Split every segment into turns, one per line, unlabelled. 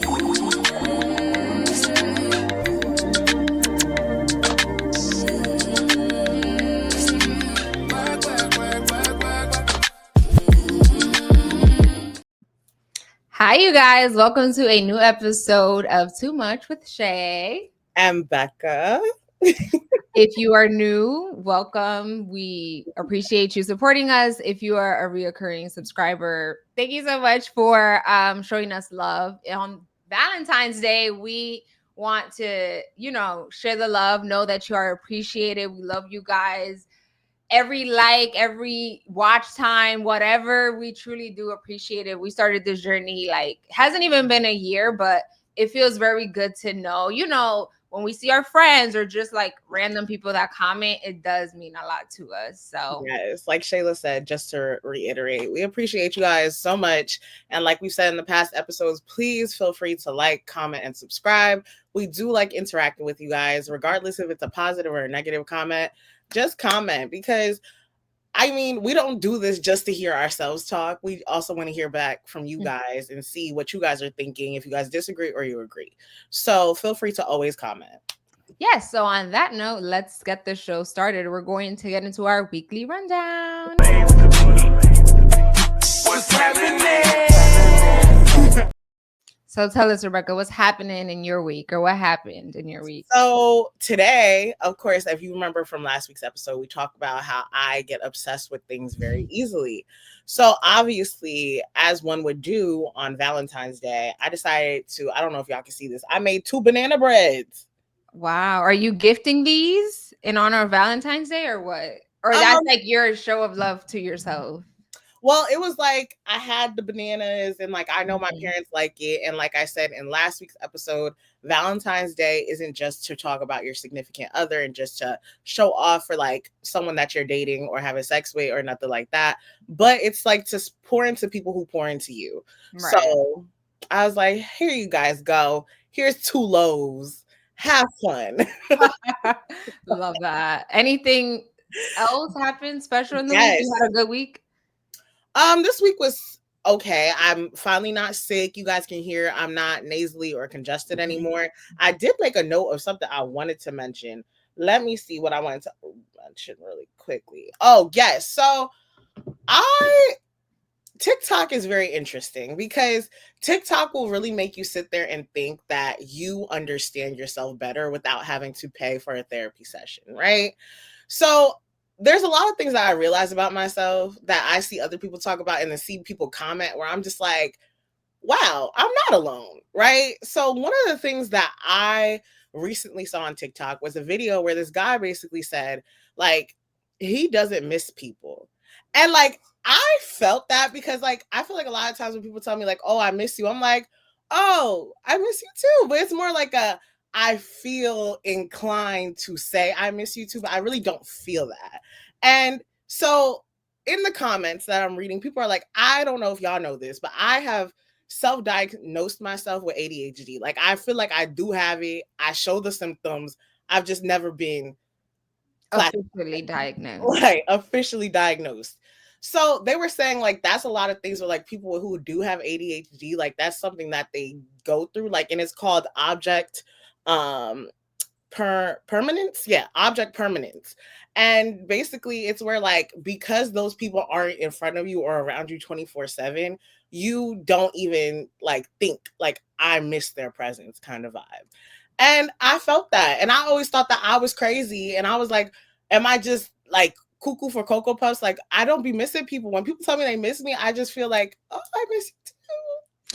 Hi, you guys. Welcome to a new episode of Too Much with Shey
and Becca.
If you are new, welcome. We appreciate you supporting us. If you are a reoccurring subscriber, thank you so much for showing us love. On Valentine's Day, we want to, share the love, know that you are appreciated. We love you guys. Every like, every watch time, whatever, we truly do appreciate it. We started this journey, hasn't even been a year, but it feels very good to know, when we see our friends or just like random people that comment, it does mean a lot to us. So
yes, like Shayla said, just to reiterate, we appreciate you guys so much. And like we said in the past episodes, please feel free to like, comment, and subscribe. We do like interacting with you guys, regardless if it's a positive or a negative comment. Just comment, because we don't do this just to hear ourselves talk. We also want to hear back from you guys and see what you guys are thinking, if you guys disagree or you agree. So feel free to always comment.
Yes. So on that note, let's get the show started. We're going to get into our weekly rundown. What's happening? So tell us, Rebecca, what's happening in your week, or what happened in your week?
So today, of course, if you remember from last week's episode, we talked about how I get obsessed with things very easily. So obviously, as one would do on Valentine's Day, I decided to, I don't know if y'all can see this, I made 2 banana breads.
Wow. Are you gifting these in honor of Valentine's Day or what? Or that's like your show of love to yourself?
Well, it was like I had the bananas and like I know my parents like it. And like I said in last week's episode, Valentine's Day isn't just to talk about your significant other and just to show off for like someone that you're dating or having sex with or nothing like that. But it's like to pour into people who pour into you. Right. So I was like, here you guys go. Here's 2 loaves. Have fun.
Love that. Anything else happened special in the week? You had a good week?
This week was okay. I'm finally not sick. You guys can hear I'm not nasally or congested anymore. I did make a note of something I wanted to mention. Let me see what I wanted to mention really quickly. Oh, yes. So TikTok is very interesting because TikTok will really make you sit there and think that you understand yourself better without having to pay for a therapy session, right? So there's a lot of things that I realize about myself that I see other people talk about and then see people comment where I'm just like, wow, I'm not alone, right? So one of the things that I recently saw on TikTok was a video where this guy basically said, like, he doesn't miss people. And like, I felt that because like, I feel like a lot of times when people tell me like, oh, I miss you, I'm like, oh, I miss you too. But it's more like I feel inclined to say I miss you too, but I really don't feel that. And so in the comments that I'm reading, people are like, I don't know if y'all know this, but I have self-diagnosed myself with ADHD. Like, I feel like I do have it. I show the symptoms. I've just never been
officially diagnosed.
Right, officially diagnosed. So they were saying like that's a lot of things where like people who do have ADHD, like that's something that they go through, like, and it's called object permanence. Yeah, object permanence. And basically it's where like because those people aren't in front of you or around you 24/7, you don't even like think like I miss their presence kind of vibe. And I felt that. And I always thought that I was crazy. And I was like, am I just like cuckoo for Cocoa Puffs? Like, I don't be missing people. When people tell me they miss me, I just feel like, oh, I miss you too.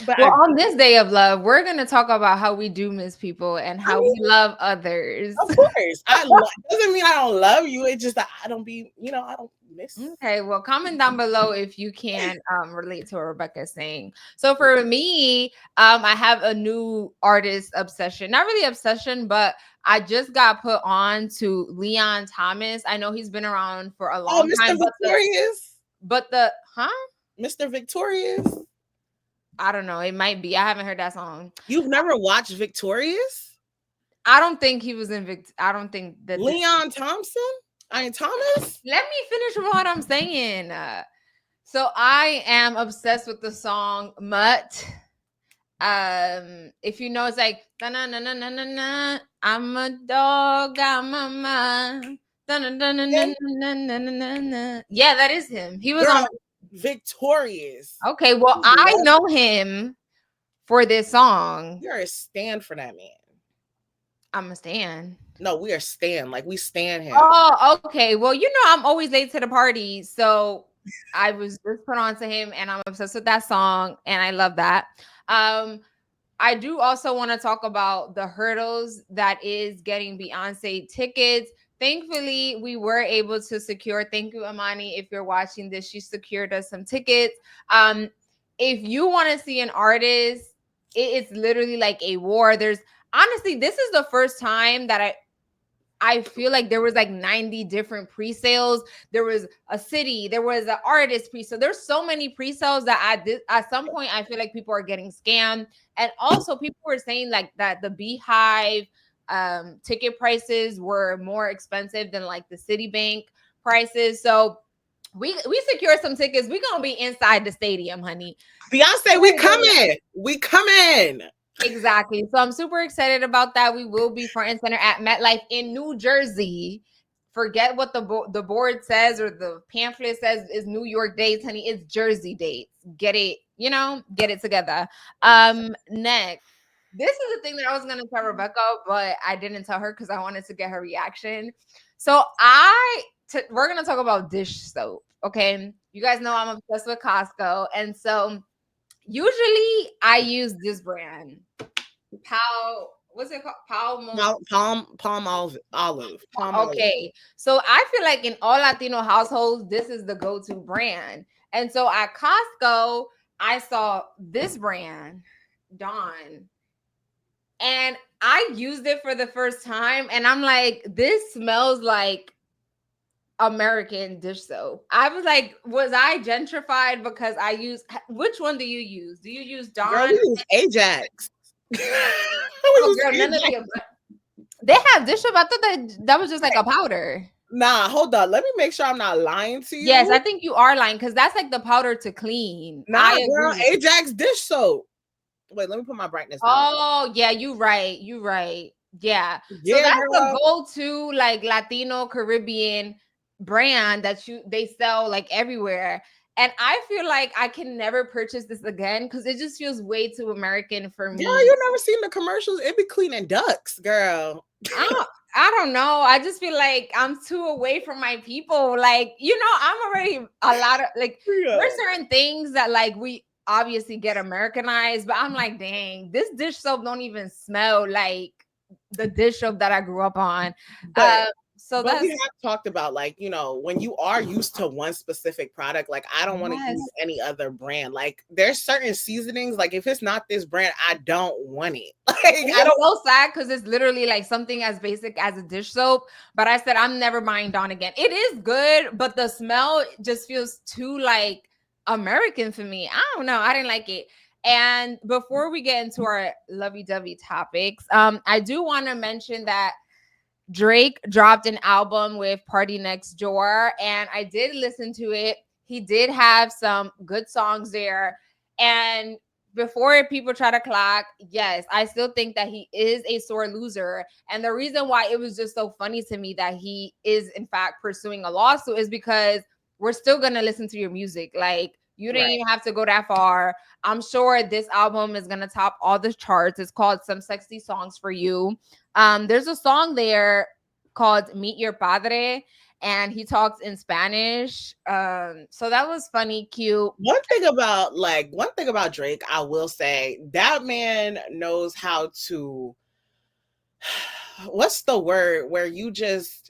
But well, on this day of love, we're going to talk about how we do miss people and how we love others.
Of course. Doesn't mean I don't love you. It's just that I don't be, I don't miss.
Okay. Well, comment down below if you can relate to what Rebecca's saying. So for me, I have a new artist obsession. Not really obsession, but I just got put on to Leon Thomas. I know he's been around for a long time.
Mr. Victorious.
Mr.
Victorious?
I don't know. It might be. I haven't heard that song.
You've never watched Victorious?
I don't think he was in I don't think that
Leon Thompson? Thomas?
Let me finish what I'm saying. So I am obsessed with the song Mutt. If you know, it's like na na na na na na na. I'm a dog, I'm a man. Yeah, that is him. He was on.
Girl, victorious.
Okay, well, I know him for this song.
You're a stand for that man.
I'm a stan.
No, we are stand. Like, we stand him.
Oh, okay. Well, you know, I'm always late to the party. So I was just put on to him and I'm obsessed with that song. And I love that. I do also want to talk about the hurdles that is getting Beyonce tickets. Thankfully, we were able to secure. Thank you, Amani. If you're watching this, she secured us some tickets. If you want to see an artist, it's literally like a war. There's honestly, this is the first time that I feel like there was like 90 different pre-sales. There was a city, there was an artist pre-sale. There's so many pre-sales that at some point I feel like people are getting scammed. And also people were saying like that the Beehive ticket prices were more expensive than like the Citibank prices. So we secured some tickets. We're gonna be inside the stadium, honey.
Beyonce, we coming. We coming.
Exactly. So I'm super excited about that. We will be front and center at MetLife in New Jersey. Forget what the board says or the pamphlet says is New York dates, honey. It's Jersey dates. Get it, get it together. Next. This is the thing that I was gonna tell Rebecca, but I didn't tell her because I wanted to get her reaction. So we're gonna talk about dish soap. Okay. You guys know I'm obsessed with Costco. And so usually I use this brand. What's it called?
Palm olive.
Okay. So I feel like in all Latino households, this is the go-to brand. And so at Costco, I saw this brand, Dawn. And I used it for the first time. And I'm like, this smells like American dish soap. I was like, was I gentrified because I use which one do you use? Do you use Dawn?
Girl, we use Ajax.
Oh, girl, none of the above. They have dish soap. I thought that was just like a powder.
Nah, hold on. Let me make sure I'm not lying to you.
Yes, I think you are lying because that's like the powder to clean.
Nah, girl, Ajax dish soap. Wait, let me put my brightness down.
Oh, yeah, you right. Yeah. So that's the go-to like Latino Caribbean brand that they sell like everywhere. And I feel like I can never purchase this again because it just feels way too American for me.
Girl, you never seen the commercials? It be cleaning ducks, girl.
I don't know. I just feel like I'm too away from my people. Like, I'm already a lot of like there's certain things that like we obviously get Americanized, but I'm like, dang, this dish soap don't even smell like the dish soap that I grew up on. But
we have talked about like, when you are used to one specific product, like I don't want to use any other brand. Like there's certain seasonings, like if it's not this brand, I don't want it. Like I don't
so sad because it's literally like something as basic as a dish soap. But I said I'm never buying Dawn again. It is good, but the smell just feels too like American for me. I don't know. I didn't like it. And before we get into our lovey-dovey topics, I do want to mention that Drake dropped an album with Party Next Door, and I did listen to it. He did have some good songs there. And before people try to clock, yes, I still think that he is a sore loser. And the reason why it was just so funny to me that he is, in fact, pursuing a lawsuit is because we're still going to listen to your music. Like, you didn't even have to go that far. I'm sure this album is going to top all the charts. It's called Some Sexy Songs for You. There's a song there called Meet Your Padre, and he talks in Spanish. So that was funny, cute.
One thing about Drake, I will say that man knows how to, what's the word where you just,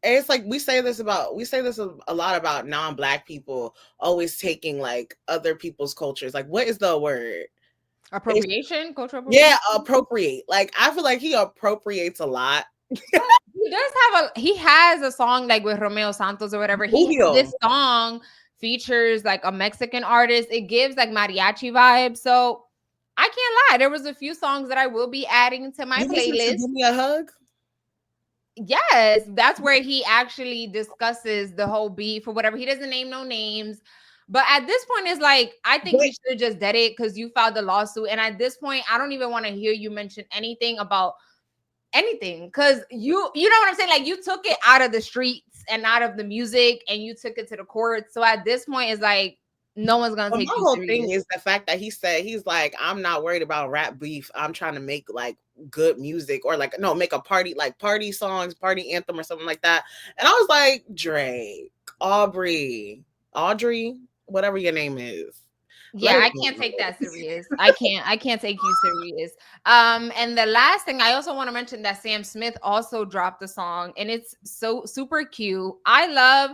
it's like we say this a lot about non-Black people always taking like other people's cultures. Like, what is the word?
Appropriation? Cultural appropriation?
Yeah, appropriate. Like, I feel like he appropriates a lot.
He has a song like with Romeo Santos or whatever. This song features like a Mexican artist. It gives like mariachi vibes. So I can't lie. There was a few songs that I will be adding to my playlist.
Give Me a Hug?
Yes, that's where he actually discusses the whole beef or whatever. He doesn't name no names, But at this point, it's like, I think
But
we should have just did it because you filed the lawsuit. And at this point, I don't even want to hear you mention anything about anything, because you know what I'm saying? Like, you took it out of the streets and out of the music and you took it to the courts. So at this point, it's like, no one's gonna
But
take
my
you
whole thing
serious.
is the fact that he said he's like, I'm not worried about rap beef. I'm trying to make like good music or like no, make a party like party songs, party anthem or something like that. And I was like, Drake, Audrey, whatever your name is. Let
Yeah,
it
I can't
go.
take that serious. I can't take you serious. And the last thing I also want to mention, that Sam Smith also dropped a song, and it's so super cute. I love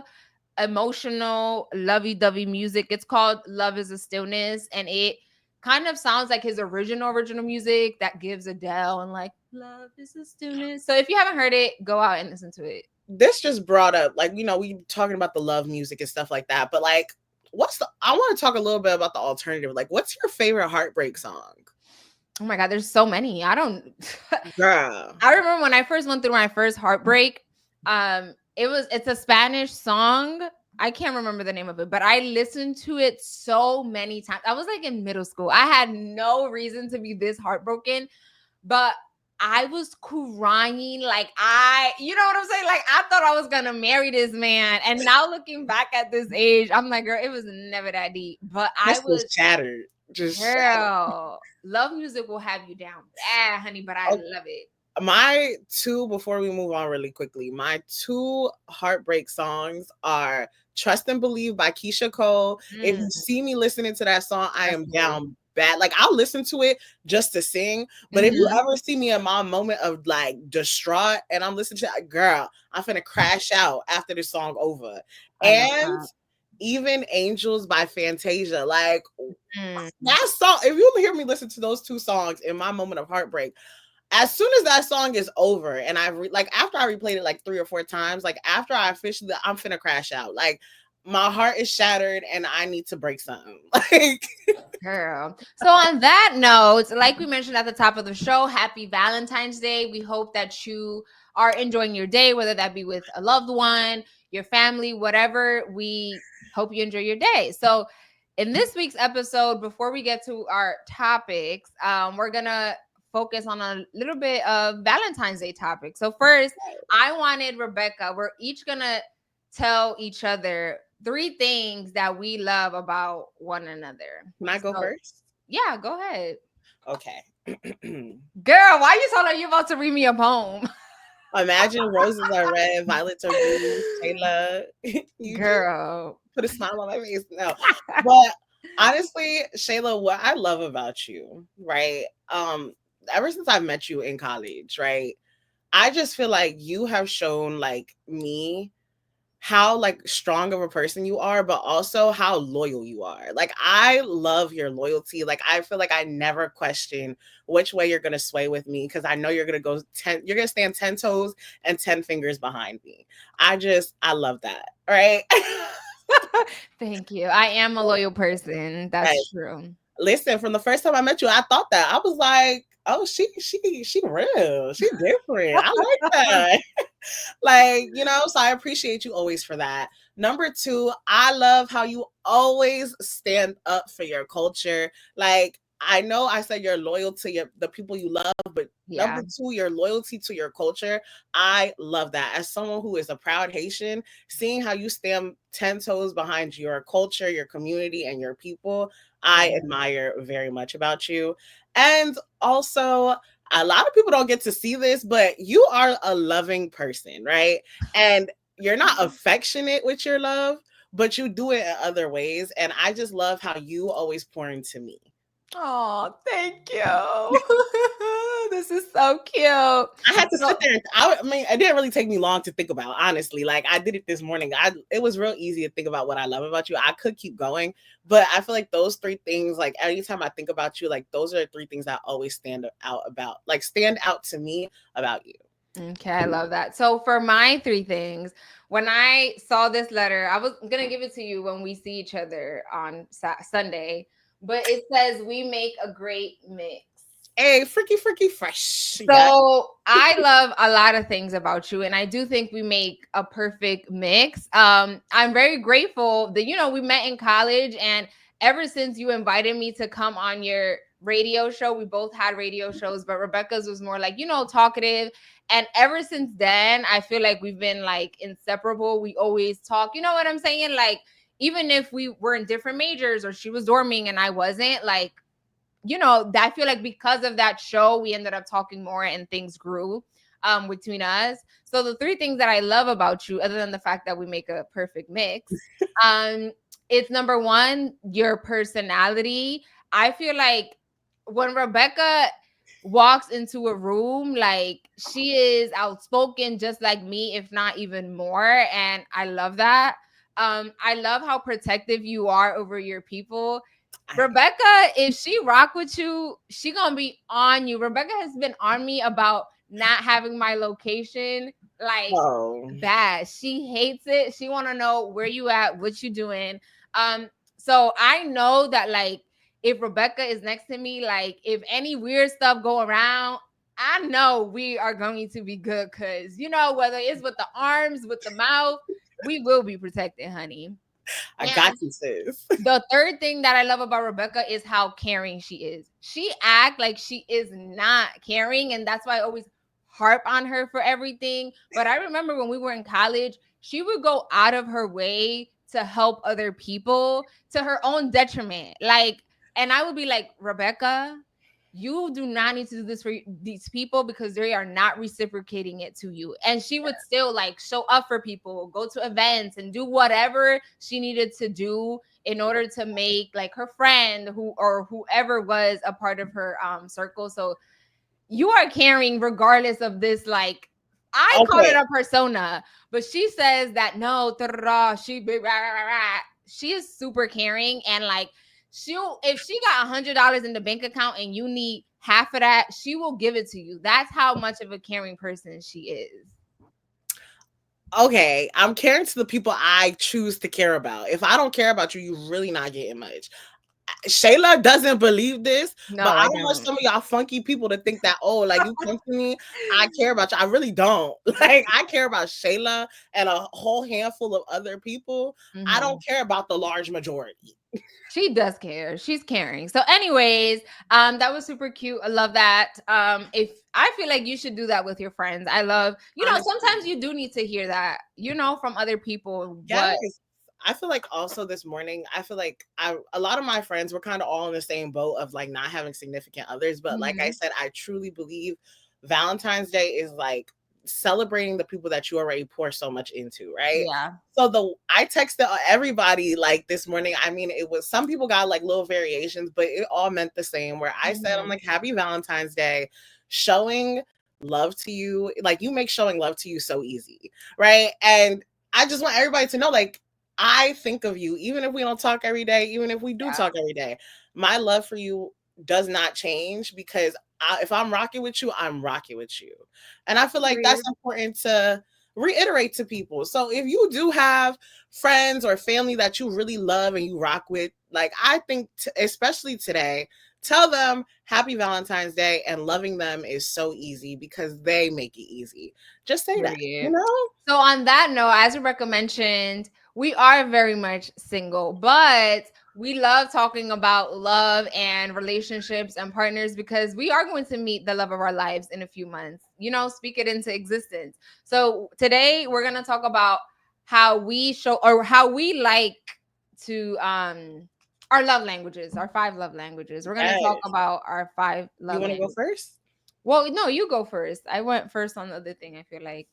emotional lovey-dovey music. It's called Love is a Stillness, and it kind of sounds like his original music that gives Adele and like Love is a Stillness. So if you haven't heard it, go out and listen to it.
This just brought up like, we talking about the love music and stuff like that, but like I want to talk a little bit about the alternative. Like, what's your favorite heartbreak song?
Oh my god, there's so many. I don't
Girl.
I remember when I first went through my first heartbreak. It's a Spanish song. I can't remember the name of it, but I listened to it so many times. I was like in middle school. I had no reason to be this heartbroken, but I was crying like you know what I'm saying? Like, I thought I was gonna marry this man. And now looking back at this age, I'm like, girl, it was never that deep. But I
This was
was,
shattered. Just shattered.
girl, love music will have you down bad, honey, but I love it.
My two, before we move on really quickly, my two heartbreak songs are Trust and Believe by Keisha Cole. If you see me listening to that song, I
That's
am
good.
down bad. Like, I'll listen to it just to sing. But if you
Mhm.
ever see me in my moment of like distraught and I'm listening to that, girl, I'm finna crash out after the song over.
I love
And
that.
Even Angels by Fantasia. Like,
Mm.
that song, if you hear me listen to those two songs in my moment of heartbreak, as soon as that song is over and like after I replayed it like 3 or 4 times, like after I officially, I'm finna crash out. Like, my heart is shattered and I need to break something. Like,
Girl. So on that note, like we mentioned at the top of the show, happy Valentine's Day. We hope that you are enjoying your day, whether that be with a loved one, your family, whatever. We hope you enjoy your day. So in this week's episode, before we get to our topics, we're gonna focus on a little bit of Valentine's Day topics. So first, I wanted Rebecca, we're each gonna tell each other 3 things that we love about one another.
can I go
So,
first?
yeah, go ahead.
Okay.
Girl, why you sound like you about to read me a poem?
Imagine roses are red, violets are blue. Taylor, you just
Girl.
put a smile on my face. No, but honestly, Shayla, what I love about you, right? Ever since I've met you in college, right? I just feel like you have shown like me how like strong of a person you are, but also how loyal you are. Like, I love your loyalty. Like, I feel like I never question which way you're gonna sway with me because I know you're gonna stand 10 toes and 10 fingers behind me. I love that. Right.
Thank you. I am a loyal person.
Right.
That's true.
Listen, from the first time I met you, I thought that. I was like, oh, she real. She different. I like that. Like, so I appreciate you always for that. Number two, I love how you always stand up for your culture. Like, I know I said you're loyal to the people you love, but
Yeah.
number two, your loyalty to your culture. I love that. As someone who is a proud Haitian, seeing how you stand 10 toes behind your culture, your community, and your people, I admire very much about you. And also, a lot of people don't get to see this, but you are a loving person, right? And you're not affectionate with your love, but you do it in other ways. And I just love how you always pour into me.
Oh, thank you. This is so cute.
I had to sit
So,
there. I mean, it didn't really take me long to think about, honestly. Like, I did it this morning. It was real easy to think about what I love about you. I could keep going, but I feel like those 3 things, like anytime I think about you, like those are the 3 things that always stand out to me about you.
okay, I love that. So for my 3 things, when I saw this letter, I was gonna give it to you when we see each other on Sunday, but it says we make a great mix.
Hey, freaky fresh. Yeah.
So I love a lot of things about you, and I do think we make a perfect mix. I'm very grateful that we met in college, and ever since you invited me to come on your radio show, we both had radio shows, but Rebecca's was more like talkative. And ever since then, I feel like we've been like inseparable. We always talk. You know what I'm saying? Like even if we were in different majors, or she was dorming and I wasn't, like I feel like because of that show, we ended up talking more and things grew between us. So the three things that I love about you, other than the fact that we make a perfect mix, it's number one, your personality. I feel like when Rebecca walks into a room, like she is outspoken just like me, if not even more. And I love that. I love how protective you are over your people. Rebecca, if she rock with you, she gonna be on you. Rebecca has been on me about not having my location, like bad. She hates it. She want to know where you at, what you doing. So I know that like if Rebecca is next to me, like if any weird stuff go around, I know we are going to be good, because whether it's with the arms, with the mouth, we will be protected, honey.
I got you, sis.
The third thing that I love about Rebecca is how caring she is. She act like she is not caring, and that's why I always harp on her for everything. But I remember when we were in college, she would go out of her way to help other people to her own detriment. Like, and I would be like, Rebecca, you do not need to do this for these people because they are not reciprocating it to you. And she would still like show up for people, go to events, and do whatever she needed to do in order to make like her friend or whoever was a part of her circle. So you are caring regardless of this, like I call it a persona, but she says that no, she is super caring, and like if she got $100 in the bank account and you need half of that, she will give it to you. That's how much of a caring person she is.
Okay, I'm caring to the people I choose to care about. If I don't care about you, you're really not getting much. Shayla doesn't believe this,
No,
but I
I
don't want
don't.
some of y'all funky people to think that, oh, like you come to me, I care about you. I really don't. Like, I care about Shayla and a whole handful of other people. I don't care about the large majority.
She does care. She's caring. So, anyways, that was super cute. I love that. If I feel like you should do that with your friends. I love,
Honestly,
sometimes you do need to hear that, from other people.
yes. I feel like also this morning, I feel like a lot of my friends were kind of all in the same boat of like not having significant others. But like I said, I truly believe Valentine's Day is like celebrating the people that you already pour so much into, right?
Yeah.
So I texted everybody like this morning. I mean, it was some people got like little variations, but it all meant the same. Where I said, I'm like, Happy Valentine's Day, showing love to you. Like you make showing love to you so easy, right? And I just want everybody to know, like, I think of you, even if we don't talk every day, even if we do talk every day. My love for you does not change because if I'm rocking with you, I'm rocking with you. And I feel like that's important to reiterate to people. So if you do have friends or family that you really love and you rock with, like I think especially today, tell them Happy Valentine's Day, and loving them is so easy because they make it easy. Just say that,
So on that note, as Rebecca mentioned, we are very much single, but we love talking about love and relationships and partners because we are going to meet the love of our lives in a few months, speak it into existence. So today we're going to talk about how we show or how we like to our love languages, our 5 love languages. We're going to talk about our 5 love languages.
You want to go first?
Well, no, you go first. I went first on the other thing, I feel like.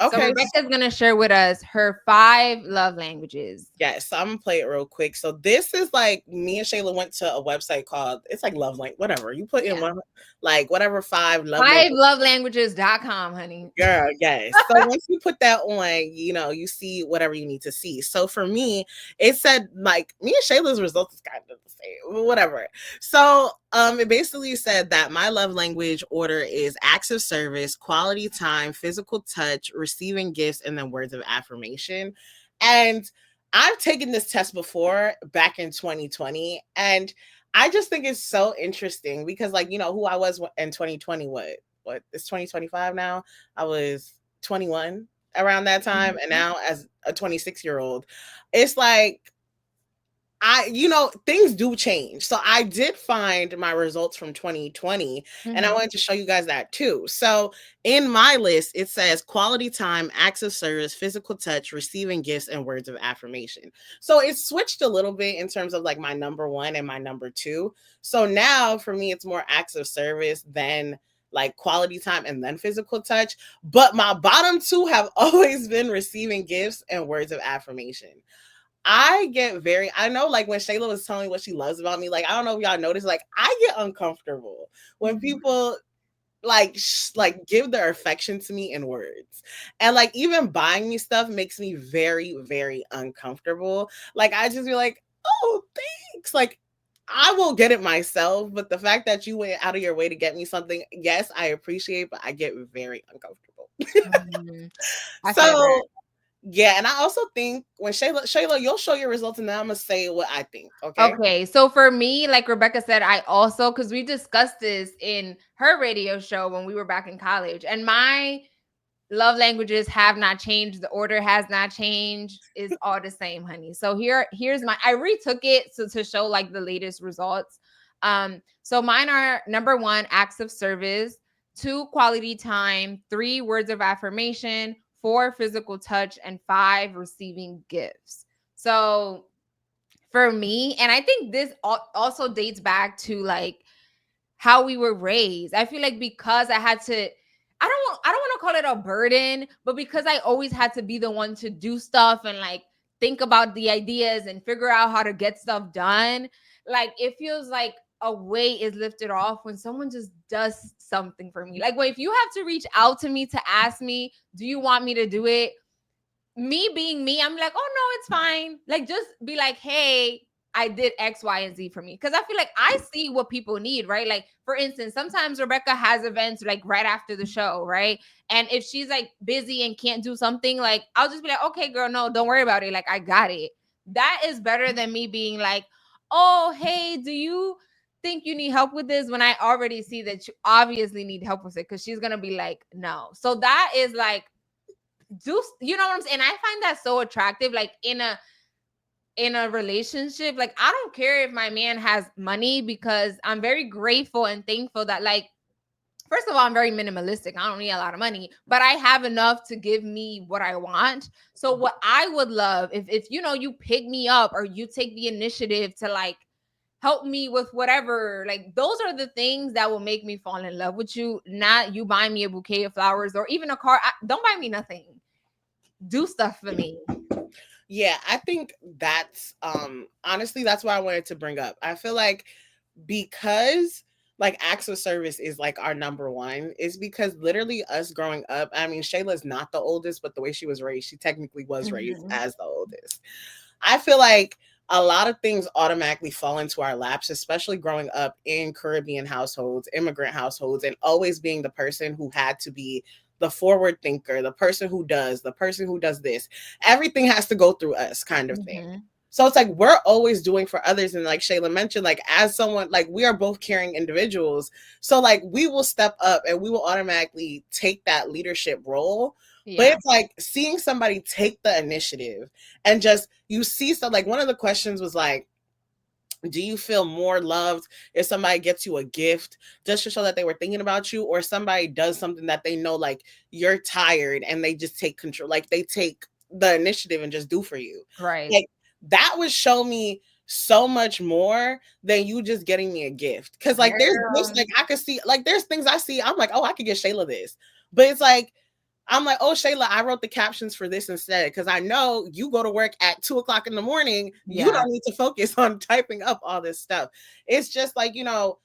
Okay.
So Rebecca's going to share with us her 5 love languages.
Yes, so I'm going to play it real quick. So this is like me and Shayla went to a website called, it's like Love Language, whatever. You put in one, like whatever 5 love languages.
5lovelanguages.com, honey.
Girl, yes. So once you put that on, you see whatever you need to see. So for me, it said like me and Shayla's results is kind of the same, whatever. So it basically said that my love language order is acts of service, quality time, physical touch, receiving gifts, and then words of affirmation. And I've taken this test before back in 2020, and I just think it's so interesting because, like, you know, who I was in 2020, what it's 2025 now. I was 21 around that time, and
Mhm.
now as a 26-year-old, it's like you know, things do change. So I did find my results from 2020, and I
Mhm.
wanted to show you guys that too. So in my list, it says quality time, acts of service, physical touch, receiving gifts, and words of affirmation. So it switched a little bit in terms of like my number one and my number two. So now for me, it's more acts of service than like quality time and then physical touch. But my bottom two have always been receiving gifts and words of affirmation. I know, like when Shayla was telling me what she loves about me, like I don't know if y'all noticed, like I get uncomfortable when
Mhm.
people like give their affection to me in words. And like even buying me stuff makes me very, very uncomfortable. Like I just be like, oh, thanks. Like I will get it myself, but the fact that you went out of your way to get me something, yes, I appreciate, but I get very uncomfortable.
Mhm. I feel that.
So yeah, and I also think when Shayla, you'll show your results, and then I'm gonna say what I think. Okay.
Okay, so for me, like Rebecca said, I also because we discussed this in her radio show when we were back in college, and my love languages have not changed. The order has not changed. It's all the same, honey. So here's my. I retook it to show like the latest results. So mine are number one, acts of service, two, quality time, three, words of affirmation, four, physical touch, and five, receiving gifts. So for me, and I think this also dates back to like how we were raised. I feel like because I had to I don't want to call it a burden, but because I always had to be the one to do stuff and like think about the ideas and figure out how to get stuff done, like it feels like a weight is lifted off when someone just does something for me. Like, well, if you have to reach out to me to ask me, do you want me to do it? Me being me, I'm like, oh no, it's fine. Like, just be like, hey, I did X, Y, and Z for me. Cause I feel like I see what people need, right? Like, for instance, sometimes Rebecca has events like right after the show, right? And if she's like busy and can't do something, like, I'll just be like, okay, girl, no, don't worry about it. Like, I got it. That is better than me being like, oh, hey, do you think you need help with this when I already see that you obviously need help with it? Cause she's gonna be like, no. So that is like, you know what I'm saying? I find that so attractive, like in a relationship. Like, I don't care if my man has money, because I'm very grateful and thankful that, like, first of all, I'm very minimalistic. I don't need a lot of money, but I have enough to give me what I want. So what I would love, if you know, you pick me up or you take the initiative to like help me with whatever, like those are the things that will make me fall in love with you. Not you buying me a bouquet of flowers or even a car. Don't buy me nothing. Do stuff for me.
Yeah, I think that's honestly that's what I wanted to bring up. I feel like because like acts of service is like our number one is because literally us growing up, I mean Shayla's not the oldest, but the way she was raised, she technically was raised
Mhm.
as the oldest. I feel like a lot of things automatically fall into our laps, especially growing up in Caribbean households, immigrant households, and always being the person who had to be the forward thinker, the person who does this. Everything has to go through us, kind of thing.
Mhm.
So it's like we're always doing for others. And like Shayla mentioned, like as someone, like we are both caring individuals. So like we will step up and we will automatically take that leadership role. But
Yeah.
it's like seeing somebody take the initiative and just you see stuff like one of the questions was like, do you feel more loved if somebody gets you a gift just to show that they were thinking about you, or somebody does something that they know like you're tired and they just take control, like they take the initiative and just do for you?
Right.
Like that would show me so much more than you just getting me a gift. Cause like there's gifts
Girl.
like I could see, like there's things I see, I'm like, oh, I could get Shayla this. But it's like I'm like, oh, Shayla, I wrote the captions for this instead because I know you go to work at 2 o'clock in the morning. You
Yeah.
don't need to focus on typing up all this stuff. It's just like, you know,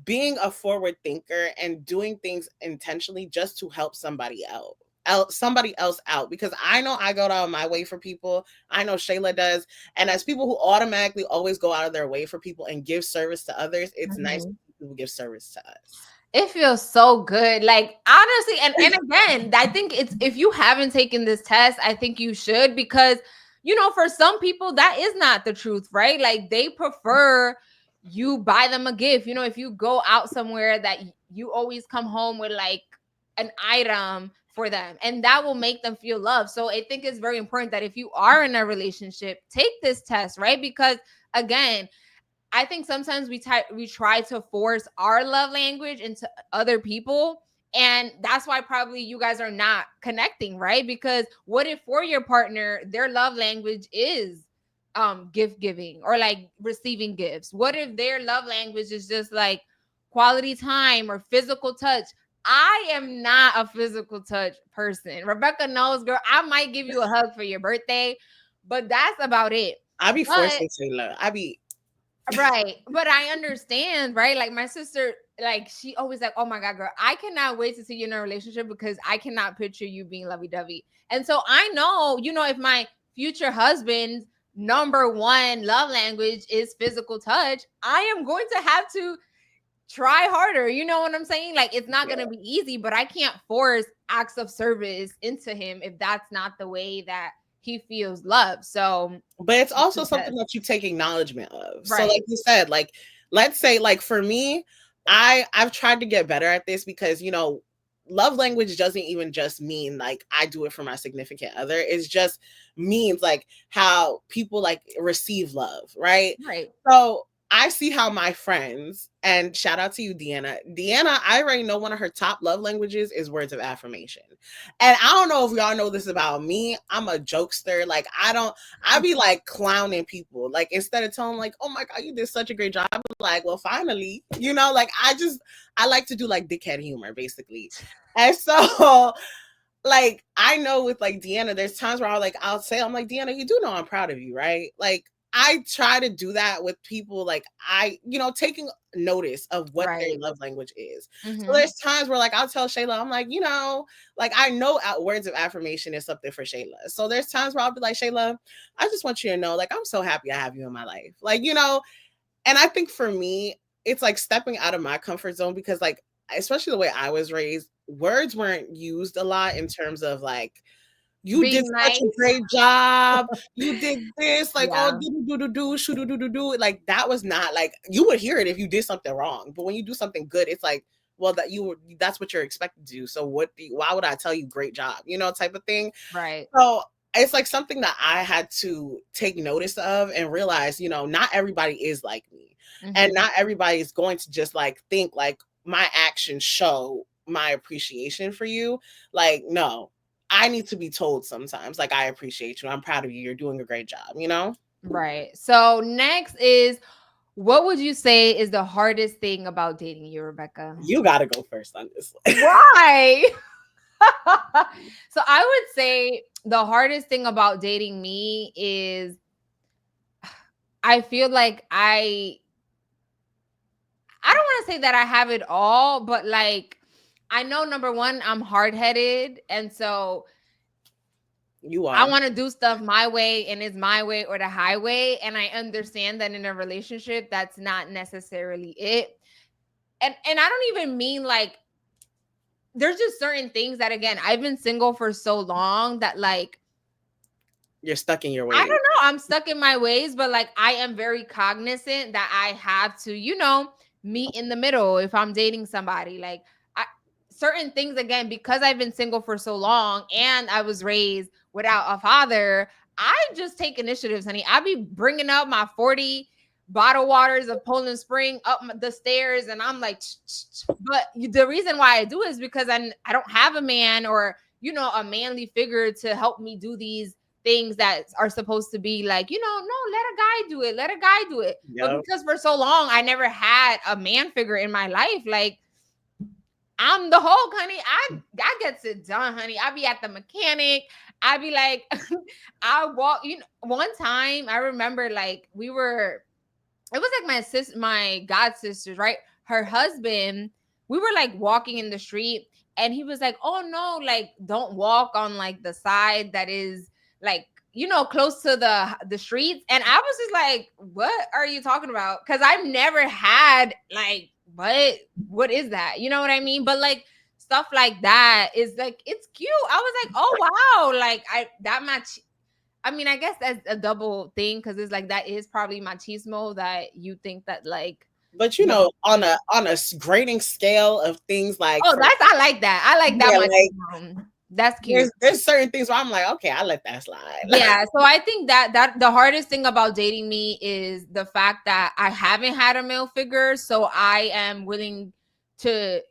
being a forward thinker and doing things intentionally just to help somebody else out, because I know I go out of my way for people. I know Shayla does. And as people who automatically always go out of their way for people and give service to others, it's nice
Mhm.
when people give service to us.
It feels so good. Like, honestly, and again, I think it's, if you haven't taken this test, I think you should, because you know, for some people that is not the truth, right? Like they prefer you buy them a gift. You know, if you go out somewhere, that you always come home with like an item for them, and that will make them feel loved. So I think it's very important that if you are in a relationship, take this test, right? Because again, I think sometimes we try to force our love language into other people, and that's why probably you guys are not connecting, right? Because what if for your partner their love language is gift giving or like receiving gifts? What if their love language is just like quality time or physical touch? I am not a physical touch person. Rebecca knows, girl. I might give you a hug for your birthday, but that's about it.
I be
But
forcing Taylor. I be
right. But I understand, right? Like my sister, like she always like, oh my God, girl, I cannot wait to see you in a relationship because I cannot picture you being lovey-dovey. And so I know, you know, if my future husband's number one love language is physical touch, I am going to have to try harder. You know what I'm saying? Like it's not gonna be easy, but I can't force acts of service into him if that's not the way that he feels love. So
but it's
it's
also
a
something
test.
that you take acknowledgement of. So like
Right.
you said, like let's say like for me, I've tried to get better at this because love language doesn't even just mean like I do it for my significant other. It's just means like how people like receive love, right?
Right.
So I see how my friends, and shout out to you, Deanna. Deanna, I already know one of her top love languages is words of affirmation. And I don't know if y'all know this about me. I'm a jokester. Like I be like clowning people. Like instead of telling like, oh my God, you did such a great job. I'm like, well, finally, like I like to do like dickhead humor basically. And so like I know with like Deanna, there's times where I'm like, Deanna, you do know I'm proud of you, right? Like I try to do that with people, like taking notice of what their
Right.
love language is. So
Mm-hmm.
there's times where like I'll tell Shayla, I'm like, like I know words of affirmation is something for Shayla. So there's times where I'll be like, Shayla, I just want you to know, like, I'm so happy I have you in my life. Like, and I think for me, it's like stepping out of my comfort zone because like, especially the way I was raised, words weren't used a lot in terms of like, you did
Being
such a
nice.
great job. You did this, like, oh,
Yeah.
do do do do, shoo do do do do. Like that was not like you would hear it if you did something wrong, but when you do something good, it's like, well, that's what you're expected to do. So why would I tell you great job, type of thing.
Right.
So it's like something that I had to take notice of and realize, not everybody is like me, and
Mm-hmm.
not everybody is going to just like think like my actions show my appreciation for you. Like no, I need to be told sometimes, like, I appreciate you. I'm proud of you. You're doing a great job?
Right. So next is, what would you say is the hardest thing about dating you, Rebecca?
You got to go first on this one.
Why? So I would say the hardest thing about dating me is I feel like I don't want to say that I have it all, but like I know number one, I'm hard headed. And so
You
I
are.
want to do stuff my way and it's my way or the highway. And I understand that in a relationship, that's not necessarily it. And I don't even mean like there's just certain things that again, I've been single for so long that like
You're stuck in your
I don't
ways.
know, I'm stuck in my ways, but like I am very cognizant that I have to, meet in the middle if I'm dating somebody. Like I certain things again, because I've been single for so long and I was raised without a father, I just take initiatives, honey. I be bringing up my 40 bottle waters of Poland Spring up the stairs and I'm like but the reason why I do is because I don't have a man or a manly figure to help me do these things that are supposed to be like, no, let a guy do it. Let a guy do it. But
Yep.
because for so long I never had a man figure in my life, like I'm the Hulk, honey. I gets it done, honey. I be at the mechanic. I be like, I walk. One time I remember like it was like my god sisters, right? Her husband. We were like walking in the street, and he was like, "Oh no, like don't walk on like the side that is like close to the streets." And I was just like, "What are you talking about?" Because I've never had like what is that? You know what I mean? But like stuff like that is like it's cute. I was like, "Oh wow!" Like I that much. I mean, I guess that's a double thing because it's like that is probably machismo that you think that like
But
the
on a grading scale of things, like
oh,
for
that's I like that. I like that
yeah, like
machismo. That's cute.
there's certain things where I'm like, okay, I let that slide.
Yeah, so I think that the hardest thing about dating me is the fact that I haven't had a male figure, so I am willing to,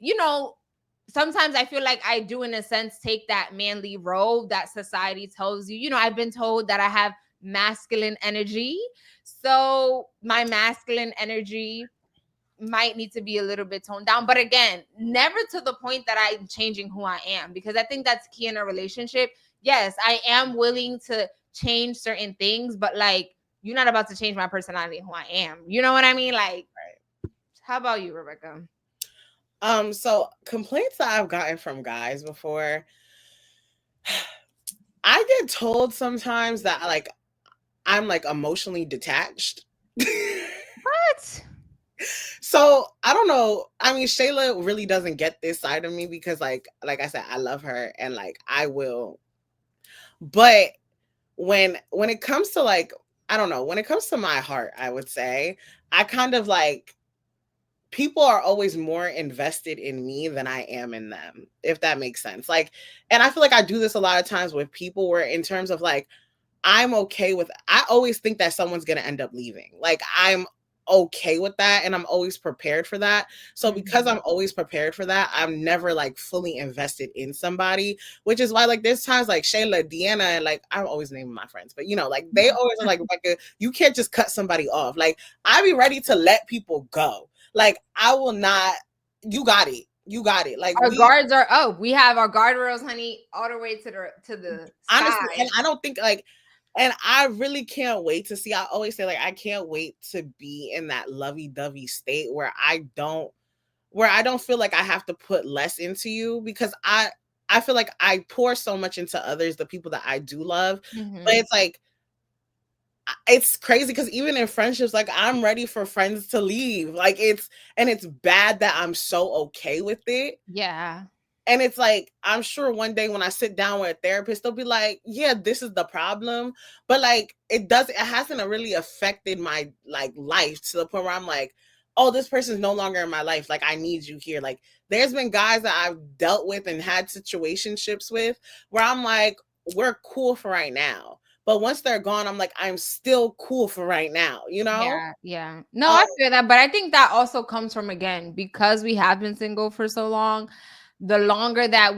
sometimes I feel like I do in a sense take that manly role that society tells you. I've been told that I have masculine energy. So my masculine energy might need to be a little bit toned down. But again, never to the point that I'm changing who I am, because I think that's key in a relationship. Yes, I am willing to change certain things, but like you're not about to change my personality and who I am. You know what I mean? Like, how about you, Rebecca?
So complaints that I've gotten from guys before, I get told sometimes that like I'm like emotionally detached.
What?
So I don't know. I mean, Shayla really doesn't get this side of me because like I said, I love her and like I will. But when it comes to like, I don't know, when it comes to my heart, I would say I kind of like people are always more invested in me than I am in them, if that makes sense. Like, and I feel like I do this a lot of times with people where in terms of like I'm okay with I always think that someone's going to end up leaving. Like I'm okay with that and I'm always prepared for that. So because
Mhm.
I'm always prepared for that, I'm never like fully invested in somebody, which is why like there's times like Shayla, Deanna, and like I'm always naming my friends, but like they always are like you can't just cut somebody off. Like I be ready to let people go. Like I will not you got it. You got it. Like
Our guards are up. We have our guardrails, honey, all the way to the
honestly,
sky.
and I don't think like and I really can't wait to see. I always say like I can't wait to be in that lovey-dovey state where I don't feel like I have to put less into you because I feel like I pour so much into others, the people that I do love. But
Mhm.
it's like it's crazy because even in friendships, like I'm ready for friends to leave. Like it's bad that I'm so okay with it.
Yeah.
And it's like, I'm sure one day when I sit down with a therapist, they'll be like, yeah, this is the problem. But like, it hasn't really affected my like life to the point where I'm like, oh, this person's no longer in my life. Like, I need you here. Like, there's been guys that I've dealt with and had situationships with where I'm like, we're cool for right now. But once they're gone, I'm like, I'm still cool for right now, you know?
Yeah, yeah. No,
Um,
I feel that, but I think that also comes from again because we have been single for so long. The longer that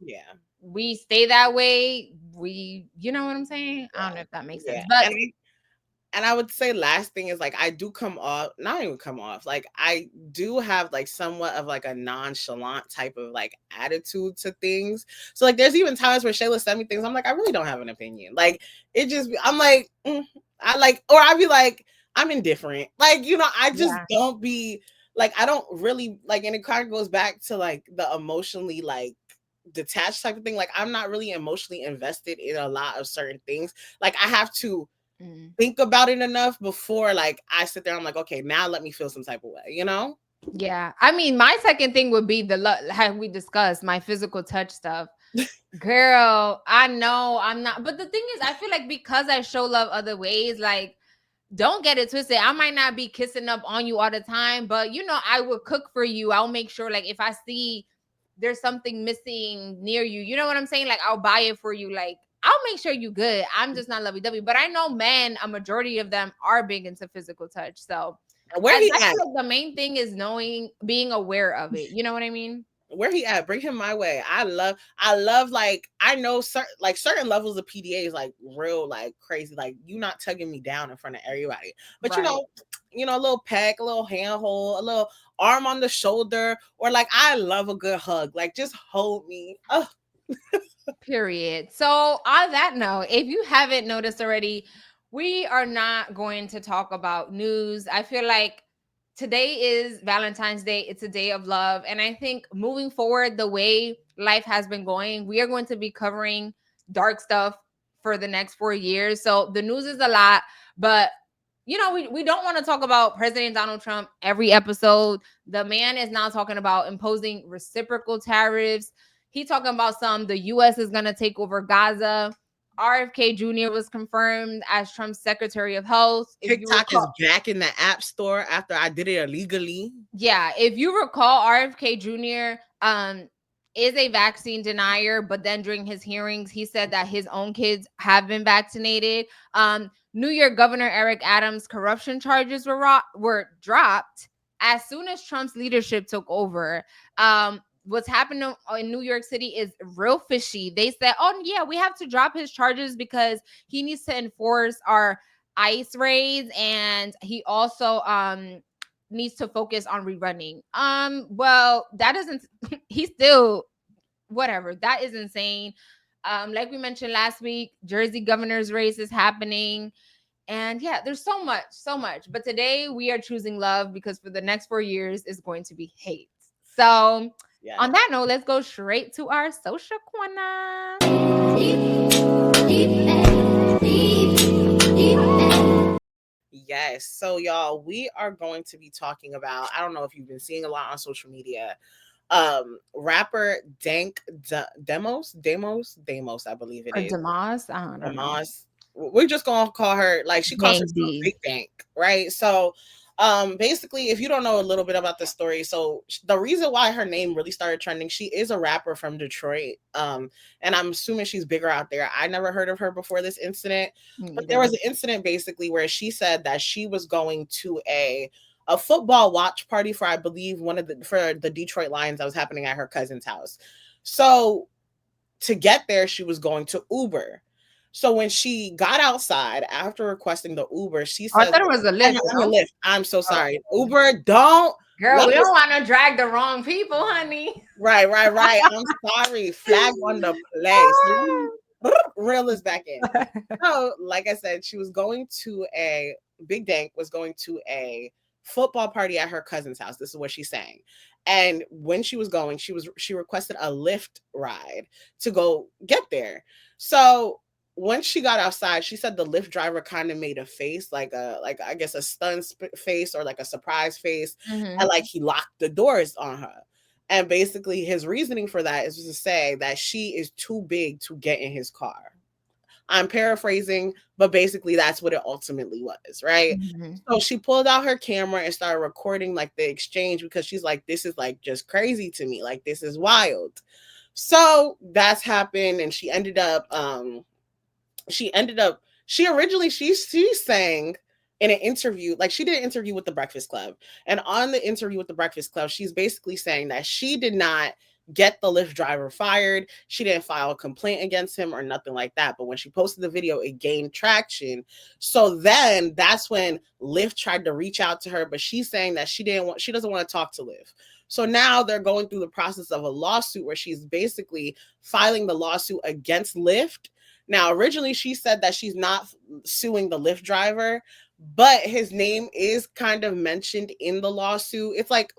yeah.
we stay that way, you know what I'm saying? I don't know if that makes
Yeah.
sense, but
And I would say last thing is like I do come off, not even come off, like I do have like somewhat of like a nonchalant type of like attitude to things. So like there's even times where Shayla sent me things, I'm like, I really don't have an opinion. Like I'm like, I like, or I'd be like, I'm indifferent. Like, I just
yeah,
don't be like, I don't really like, and it kind of goes back to like the emotionally like detached type of thing. Like I'm not really emotionally invested in a lot of certain things. Like I have to
mm,
think about it enough before like I sit there. I'm like, okay, now let me feel some type of way, you know?
yeah. I mean, my second thing would be how we discussed my physical touch stuff. Girl, I know I'm not, but the thing is, I feel like because I show love other ways, like don't get it twisted. I might not be kissing up on you all the time, but I will cook for you. I'll make sure, like, if I see there's something missing near you, you know what I'm saying? Like, I'll buy it for you. Like, I'll make sure you good. I'm just not lovey dovey. But I know men, a majority of them are big into physical touch. So
Where
I
he at?
feel like the main thing is being aware of it. You know what I mean?
Where he at? Bring him my way. I love like I know certain levels of PDA is like real like crazy. Like you not tugging me down in front of everybody. But
Right.
a little peck, a little handhold, a little arm on the shoulder, or like I love a good hug. Like just hold me. Oh,
Period. So, on that note, if you haven't noticed already, we are not going to talk about news. I feel like today is Valentine's Day. It's a day of love. And I think moving forward, the way life has been going, we are going to be covering dark stuff for the next 4 years. So, the news is a lot, but we don't want to talk about President Donald Trump every episode. The man is now talking about imposing reciprocal tariffs. He talking about the US is gonna take over Gaza. RFK Jr. was confirmed as Trump's Secretary of Health. If
TikTok is back in the App Store after I did it illegally.
Yeah, if you recall, RFK Jr. Is a vaccine denier, but then during his hearings, he said that his own kids have been vaccinated. New York Governor Eric Adams' corruption charges were dropped as soon as Trump's leadership took over. What's happening in New York City is real fishy. They said, oh yeah, we have to drop his charges because he needs to enforce our ICE raids, and he also needs to focus on rerunning. Well, that doesn't he's still whatever. That is insane. Like we mentioned last week, Jersey governor's race is happening. And yeah, there's so much. But today we are choosing love because for the next 4 years is going to be hate. So on that note, let's go straight to our social corner.
Yes. So y'all, we are going to be talking about, I don't know if you've been seeing a lot on social media, rapper Dank DeMoss, I believe it is.
DeMoss, I don't know.
DeMoss. We're just gonna call her, like, she calls herself Big Dank, right? So basically, if you don't know a little bit about the story, so the reason why her name really started trending, she is a rapper from Detroit, and I'm assuming she's bigger out there. I never heard of her before this incident, but there was an incident basically where she said that she was going to a football watch party for, I believe, for the Detroit Lions that was happening at her cousin's house. So to get there, she was going to Uber. So when she got outside after requesting the Uber, she said,
I thought it was a Lyft.
Lyft. I'm so sorry. Uber, don't.
Girl, we don't want to drag the wrong people, honey.
Right. I'm sorry. Flag on the play. Real is back in. So, like I said, she was going to Big Dank was going to a football party at her cousin's house. This is what she's saying. And when she was going, she requested a Lyft ride to go get there. So once she got outside, she said the Lyft driver kind of made a face, like I guess a stunned face or like a surprise face, and like he locked the doors on her. And basically his reasoning for that is to say that she is too big to get in his car. I'm paraphrasing, but basically that's what it ultimately was, right? So she pulled out her camera and started recording like the exchange because she's like, this is like just crazy to me. Like, this is wild. So that's happened. And she sang in an interview, like she did an interview with the Breakfast Club. And on the interview with the Breakfast Club, she's basically saying that she did not get the Lyft driver fired. She didn't file a complaint against him or nothing like that. But when she posted the video, it gained traction. So then that's when Lyft tried to reach out to her, but she's saying that she doesn't want to talk to Lyft. So now they're going through the process of a lawsuit where she's basically filing the lawsuit against Lyft. Now, originally she said that she's not suing the Lyft driver, but his name is kind of mentioned in the lawsuit. It's like,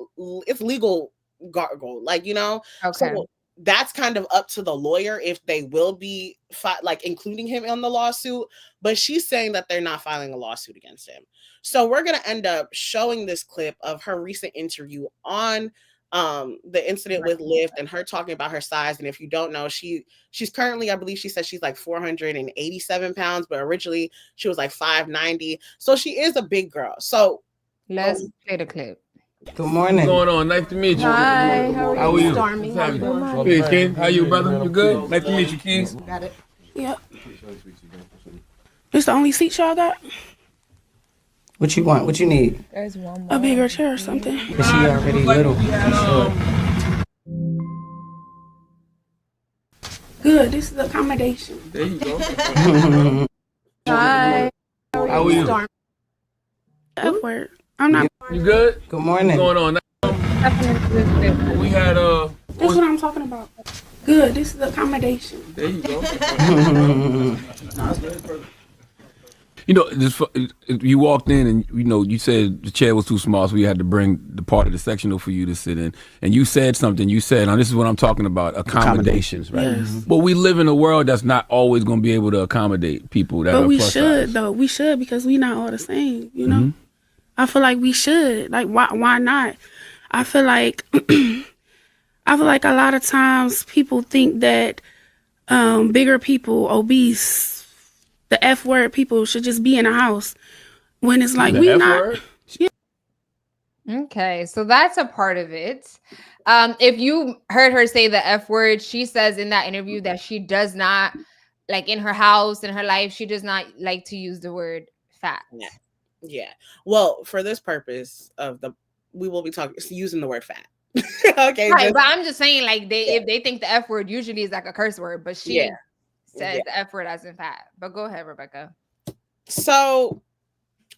it's legal gargle, like, you know. Okay. So that's kind of up to the lawyer if they will be like including him in the lawsuit, but she's saying that they're not filing a lawsuit against him. So we're going to end up showing this clip of her recent interview on the incident with Lyft and her talking about her size. And if you don't know, she's currently, I believe she said she's like 487 pounds, but originally she was like 590. So she is a big girl. So
let's play the clip.
Good morning.
What's going on? Nice to meet you.
Hi, how are you?
Stormy. How you doing? Hey, Ken. How you, brother? You good? Nice to meet you, Keys.
Got it. Yep. This the only seat y'all got? What you want? What you need?
There's one more.
A bigger chair or something.
But she already little.
Good. This is the accommodation.
There you go.
Hi.
How are you?
Stormy. At work. I'm not.
You good?
Good morning.
What's going on? We had
That's what I'm talking about. Good. This is the accommodation.
There you go. You know, you walked in and, you know, you said the chair was too small, so we had to bring the part of the sectional for you to sit in. And you said something. You said, now this is what I'm talking about, accommodations, right? Yes. But we live in a world that's not always going to be able to accommodate people that are plus size. But we should, though.
We should, because we not all the same, you know? I feel like we should. Like, why not? I feel like a lot of times people think that bigger people, obese, the F word people should just be in a house. When it's like,
The
we
F
not.
word?
Okay, so that's a part of it. If you heard her say the F word, she says in that interview that she does not, like in her house, in her life, she does not like to use the word fat.
Yeah. Well, for this purpose of we will be talking using the word fat. Okay.
Right, but I'm just saying, like,
Yeah.
if they think the F word usually is like a curse word, but she says the F word as in fat. But go ahead, Rebecca.
So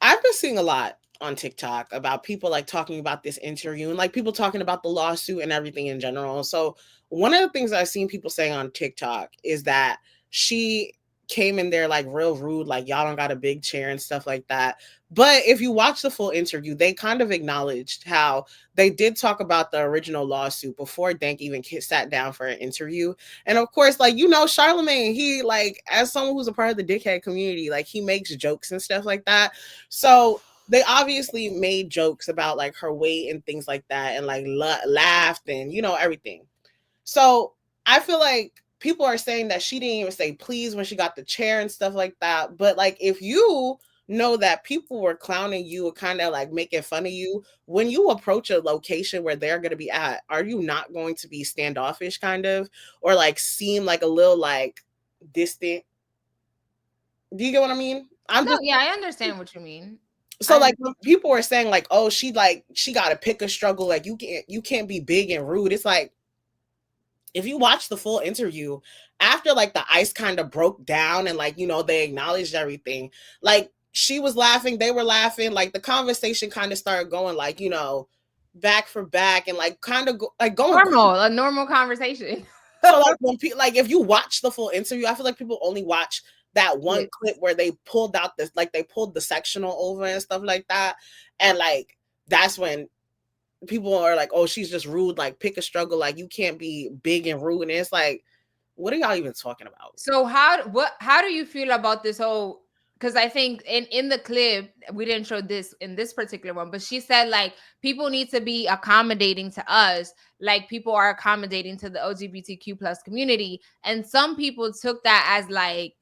I've been seeing a lot on TikTok about people like talking about this interview and like people talking about the lawsuit and everything in general. So one of the things I've seen people saying on TikTok is that she came in there like real rude, like y'all don't got a big chair and stuff like that. But if you watch the full interview, they kind of acknowledged how they did talk about the original lawsuit before Dank even sat down for an interview. And of course, like, you know, Charlamagne, he like, as someone who's a part of the dickhead community, like he makes jokes and stuff like that. So they obviously made jokes about like her weight and things like that and like laughed and, you know, everything. So I feel like people are saying that she didn't even say please when she got the chair and stuff like that. But like, if you know that people were clowning you or kind of like making fun of you, when you approach a location where they're going to be at, are you not going to be standoffish kind of, or like seem like a little like distant? Do you get what I mean?
Yeah, I understand what you mean.
So like when people are saying like, oh, she got to pick a struggle, like you can't be big and rude. It's like, if you watch the full interview, after like the ice kind of broke down and like, you know, they acknowledged everything, like she was laughing, they were laughing, like the conversation kind of started going like, you know, back for back and like kind of going
a normal conversation.
So like when people, like if you watch the full interview, I feel like people only watch that one clip where they pulled out this, like they pulled the sectional over and stuff like that. And like, that's when people are like, oh, she's just rude, like pick a struggle, like you can't be big and rude. And it's like, what are y'all even talking about?
So how do you feel about this whole, because I think in the clip, we didn't show this in this particular one, but she said like people need to be accommodating to us, like people are accommodating to the LGBTQ plus community. And some people took that as like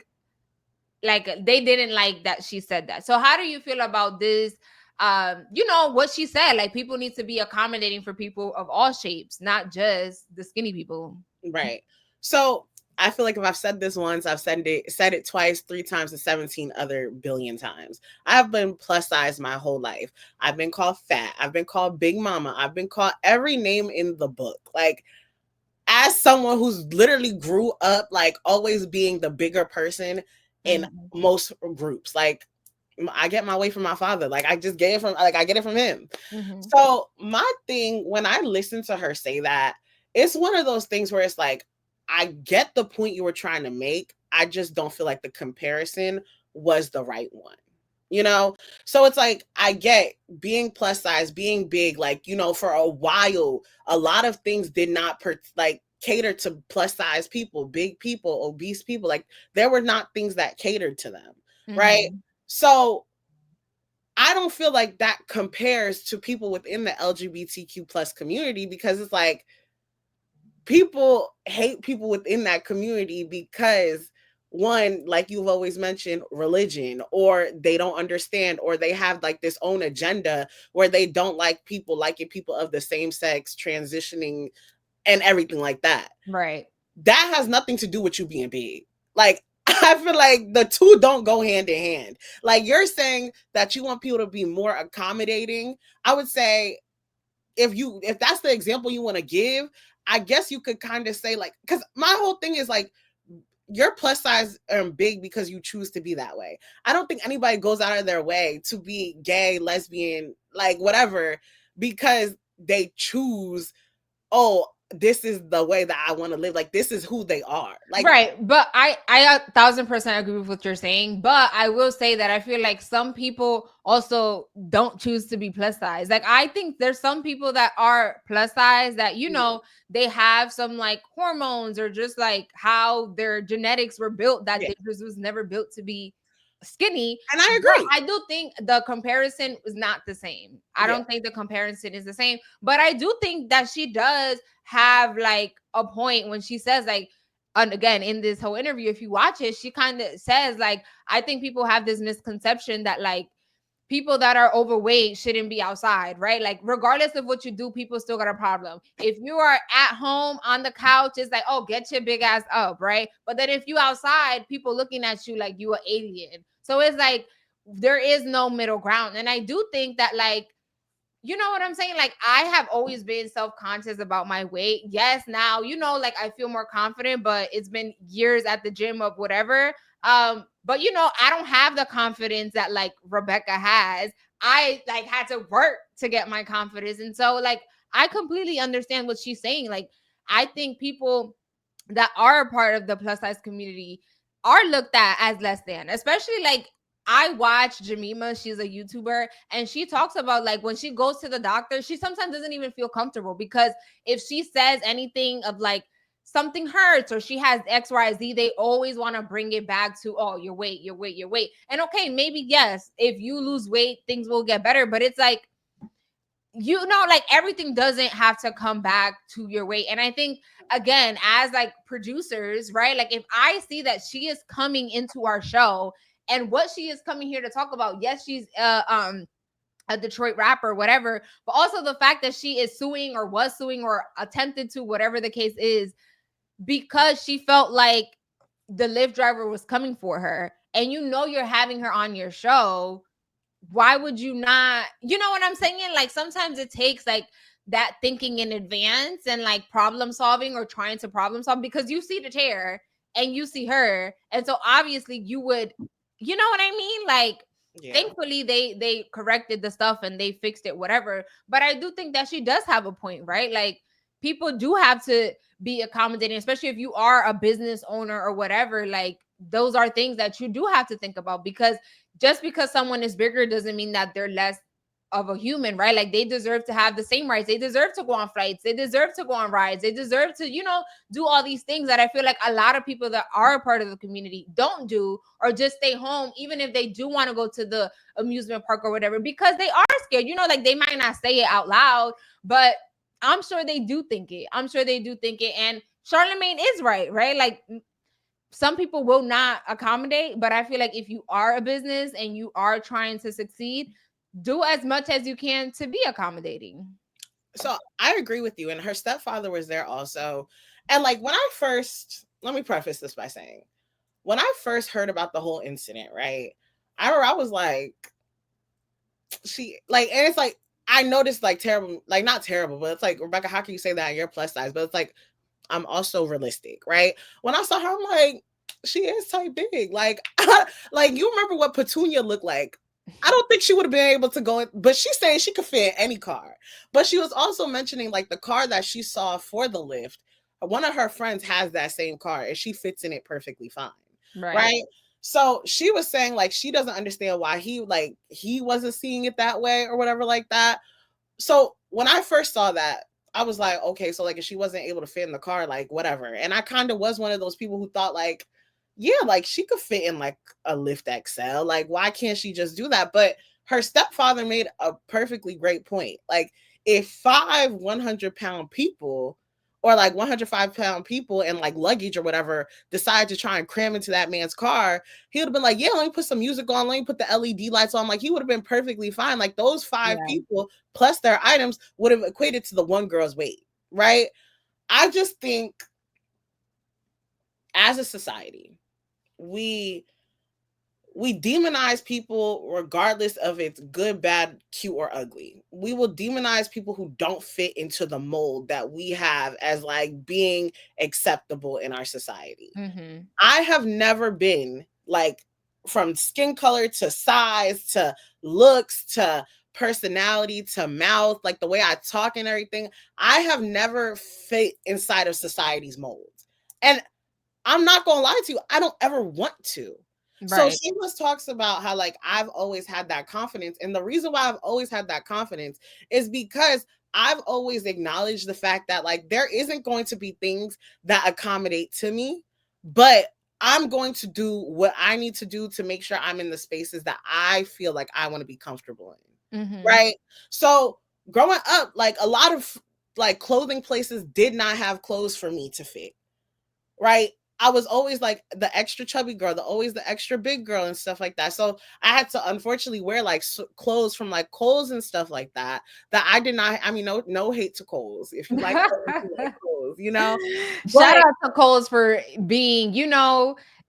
they didn't like that she said that. So how do you feel about this? You know what she said, like people need to be accommodating for people of all shapes, not just the skinny people.
Right. So I feel like if I've said this once, I've said it twice, 3 times, and 17 other billion times. I've been plus size my whole life. I've been called fat. I've been called big mama. I've been called every name in the book. Like, as someone who's literally grew up like always being the bigger person in most groups, like I get my way from my father. Like I just get it from I get it from him. So my thing, when I listen to her say that, it's one of those things where it's like, I get the point you were trying to make. I just don't feel like the comparison was the right one. You know? So it's like, I get being plus size, being big, like, you know, for a while, a lot of things did not cater to plus size people, big people, obese people. Like there were not things that catered to them. Right. So I don't feel like that compares to people within the LGBTQ plus community, because it's like people hate people within that community because, one, like you've always mentioned, religion, or they don't understand, or they have like this own agenda where they don't like people liking people of the same sex, transitioning and everything like that.
Right.
That has nothing to do with you being big. Like, I feel like the two don't go hand in hand. Like you're saying that you want people to be more accommodating. I would say if that's the example you want to give, I guess you could kind of say like, because my whole thing is like, you're plus size and big because you choose to be that way. I don't think anybody goes out of their way to be gay, lesbian, like whatever, because they choose, oh, this is the way that I want to live. Like, this is who they are. Like,
right. But I 1000% agree with what you're saying. But I will say that I feel like some people also don't choose to be plus size. Like, I think there's some people that are plus size that, you know, they have some like hormones or just like how their genetics were built, that they just was never built to be skinny.
And I agree.
But I do think the comparison is not the same. I don't think the comparison is the same. But I do think that she does have like a point when she says like, and again, in this whole interview, if you watch it, she kind of says like, I think people have this misconception that like people that are overweight shouldn't be outside, right? Like, regardless of what you do, people still got a problem. If you are at home on the couch, it's like, oh, get your big ass up, right? But then if you outside, people looking at you like you an alien. So it's like there is no middle ground. And I do think that, like, you know what I'm saying? Like, I have always been self-conscious about my weight. Yes, now, you know, like I feel more confident, but it's been years at the gym of whatever. But you know, I don't have the confidence that like Rebecca has. I like had to work to get my confidence. And so like I completely understand what she's saying. Like, I think people that are a part of the plus size community are looked at as less than, especially like I watch Jemima, she's a YouTuber, and she talks about like when she goes to the doctor, she sometimes doesn't even feel comfortable because if she says anything of like something hurts or she has XYZ, they always want to bring it back to, oh, your weight, your weight, your weight. And okay, maybe yes, if you lose weight, things will get better, but it's like, you know, like everything doesn't have to come back to your weight. And I think, again, as like producers, right, like if I see that she is coming into our show and what she is coming here to talk about, yes, she's a Detroit rapper, whatever, but also the fact that she is suing or was suing or attempted to, whatever the case is, because she felt like the Lyft driver was coming for her, and you know you're having her on your show, why would you not, you know what I'm saying? Like sometimes it takes like that thinking in advance and like problem solving or trying to problem solve, because you see the chair and you see her, and so obviously you would, you know what I mean? Like,
Yeah.
thankfully they corrected the stuff and they fixed it, whatever. But I do think that she does have a point, right? Like, people do have to be accommodating, especially if you are a business owner or whatever. Like, those are things that you do have to think about, because just because someone is bigger doesn't mean that they're less of a human, right? Like, they deserve to have the same rights. They deserve to go on flights. They deserve to go on rides. They deserve to, you know, do all these things that I feel like a lot of people that are a part of the community don't do, or just stay home, even if they do want to go to the amusement park or whatever, because they are scared. You know, like they might not say it out loud, but I'm sure they do think it. I'm sure they do think it. And Charlemagne is right, right? Like, some people will not accommodate, but I feel like if you are a business and you are trying to succeed, do as much as you can to be accommodating.
So I agree with you. And her stepfather was there also. And like when I first, let me preface this by saying, when I first heard about the whole incident, right? I was like, she like, and it's like, I noticed like terrible, like not terrible, but it's like, Rebecca, how can you say that you're plus size? But it's like, I'm also realistic, right? When I saw her, I'm like, she is type big. Like, like you remember what Petunia looked like? I don't think she would have been able to go in, but she's saying she could fit in any car. But she was also mentioning like the car that she saw for the lift. One of her friends has that same car and she fits in it perfectly fine. Right. So she was saying like she doesn't understand why he wasn't seeing it that way or whatever like that. So when I first saw that, I was like, okay, so like if she wasn't able to fit in the car, like whatever. And I kind of was one of those people who thought like, yeah, like she could fit in like a Lyft XL. Like, why can't she just do that? But her stepfather made a perfectly great point. Like, if 100-pound people or like 105-pound people and like luggage or whatever decide to try and cram into that man's car, he would have been like, yeah, let me put some music on, let me put the LED lights on. Like, he would have been perfectly fine. Like, those five people plus their items would have equated to the one girl's weight, right? I just think as a society, we demonize people regardless of it's good, bad, cute, or ugly. We will demonize people who don't fit into the mold that we have as like being acceptable in our society.
Mm-hmm.
I have never been like, from skin color to size to looks to personality to mouth, like the way I talk and everything, I have never fit inside of society's molds. And I'm not gonna lie to you, I don't ever want to. Right. So she talks about how like I've always had that confidence. And the reason why I've always had that confidence is because I've always acknowledged the fact that like there isn't going to be things that accommodate to me, but I'm going to do what I need to do to make sure I'm in the spaces that I feel like I want to be comfortable in. Mm-hmm. Right. So growing up, like a lot of like clothing places did not have clothes for me to fit. Right. I was always like the extra chubby girl, always the extra big girl and stuff like that. So I had to unfortunately wear like clothes from like Kohl's and stuff like that. That I did not. I mean, no hate to Kohl's. If you like Kohl's, you like Kohl's, you know.
Shout out to Kohl's for being,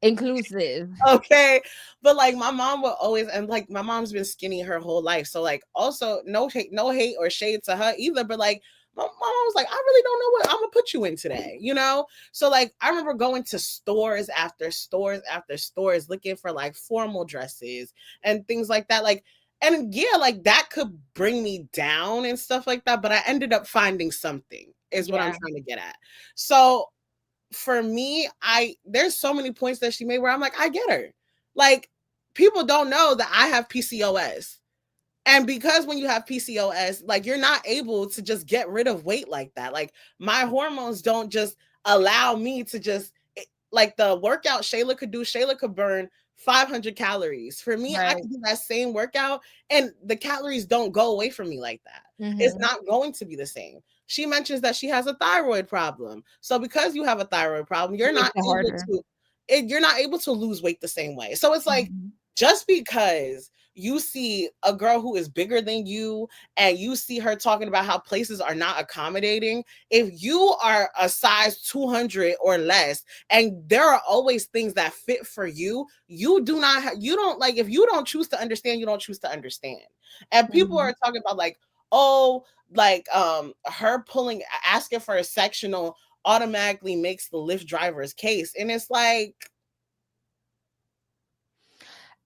inclusive.
Okay, but like my mom would always, and like my mom's been skinny her whole life, so like also no hate or shade to her either. But like my mom was like, I really don't know what I'm gonna put you in today, you know? So like I remember going to stores after stores after stores looking for like formal dresses and things like that. Like, and yeah, like that could bring me down and stuff like that. But I ended up finding something, is what I'm trying to get at. So for me, there's so many points that she made where I'm like, I get her. Like, people don't know that I have PCOS. And because when you have PCOS, like you're not able to just get rid of weight like that. Like my hormones don't just allow me to just, like the workout Shayla could do, Shayla could burn 500 calories. For me, I can do that same workout and the calories don't go away from me like that. It's not going to be the same. She mentions that she has a thyroid problem. So because you have a thyroid problem, you're not able to lose weight the same way. So it's like, just because you see a girl who is bigger than you and you see her talking about how places are not accommodating, if you are a size 200 or less and there are always things that fit for you, you don't like, if you don't choose to understand, you don't choose to understand. And people are talking about like, oh, like her asking for a sectional automatically makes the Lyft driver's case. And it's like,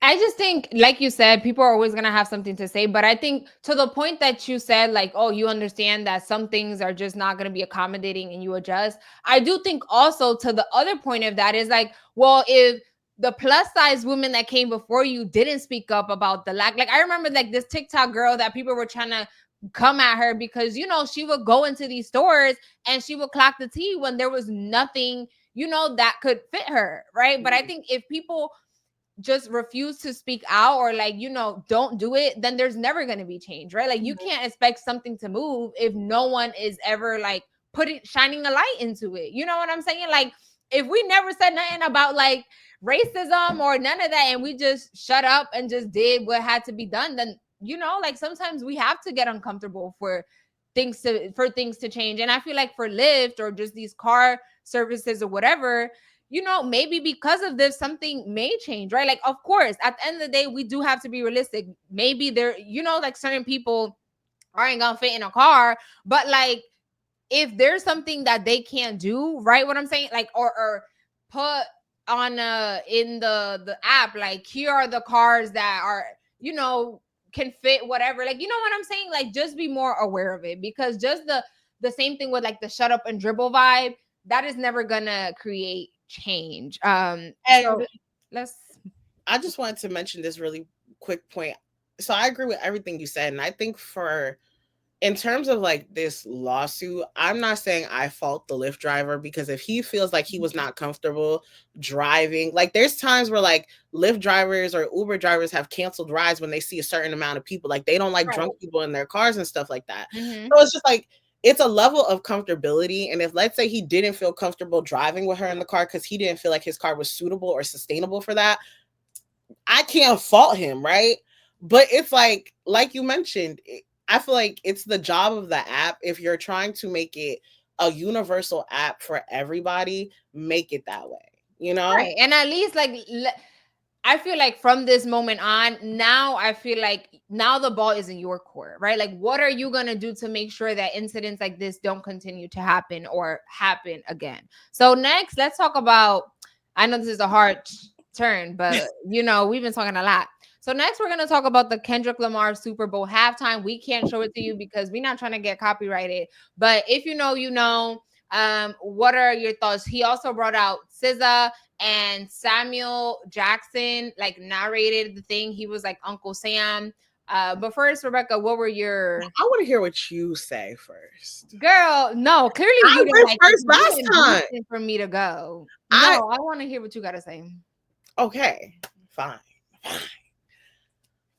I just think, like you said, people are always going to have something to say. But I think to the point that you said, like, oh, you understand that some things are just not going to be accommodating and you adjust. I do think also to the other point of that is like, well, if the plus size women that came before you didn't speak up about the lack. Like, I remember like this TikTok girl that people were trying to come at her because, she would go into these stores and she would clock the tea when there was nothing, that could fit her. Right. But I think if people just refuse to speak out or like, don't do it, then there's never going to be change, right? Like you can't expect something to move if no one is ever like shining a light into it. You know what I'm saying? Like if we never said nothing about like racism or none of that and we just shut up and just did what had to be done, then like sometimes we have to get uncomfortable for things to change. And I feel like for Lyft or just these car services or whatever, maybe because of this, something may change, right? Like, of course, at the end of the day, we do have to be realistic. Maybe there, like certain people aren't gonna fit in a car, but like, if there's something that they can't do, right? What I'm saying, like, or put on in the app, like, here are the cars that are, can fit whatever. Like, you know what I'm saying? Like, just be more aware of it, because just the same thing with like the shut up and dribble vibe, that is never gonna create change. And so
I just wanted to mention this really quick point. So I agree with everything you said, and I think in terms of like this lawsuit, I'm not saying I fault the Lyft driver, because if he feels like he was not comfortable driving, like there's times where like Lyft drivers or Uber drivers have canceled rides when they see a certain amount of people, like they don't like drunk people in their cars and stuff like that. So it's just like, it's a level of comfortability. And if, let's say, he didn't feel comfortable driving with her in the car because he didn't feel like his car was suitable or sustainable for that, I can't fault him, right? But it's like you mentioned, I feel like it's the job of the app. If you're trying to make it a universal app for everybody, make it that way,
Right. And at least like, I feel like from this moment on, now I feel like now the ball is in your court, right? Like, what are you going to do to make sure that incidents like this don't continue to happen or happen again? So next, let's talk about, I know this is a hard turn, but we've been talking a lot. So next, we're going to talk about the Kendrick Lamar Super Bowl halftime. We can't show it to you because we're not trying to get copyrighted. But if you know, what are your thoughts? He also brought out SZA and Samuel Jackson, like, narrated the thing. He was like Uncle Sam. But first, Rebecca, what were your...
I want to hear what you say first.
Girl, no, clearly
you didn't like first last time
for me to go. No, I want to hear what you got to say.
Okay, fine.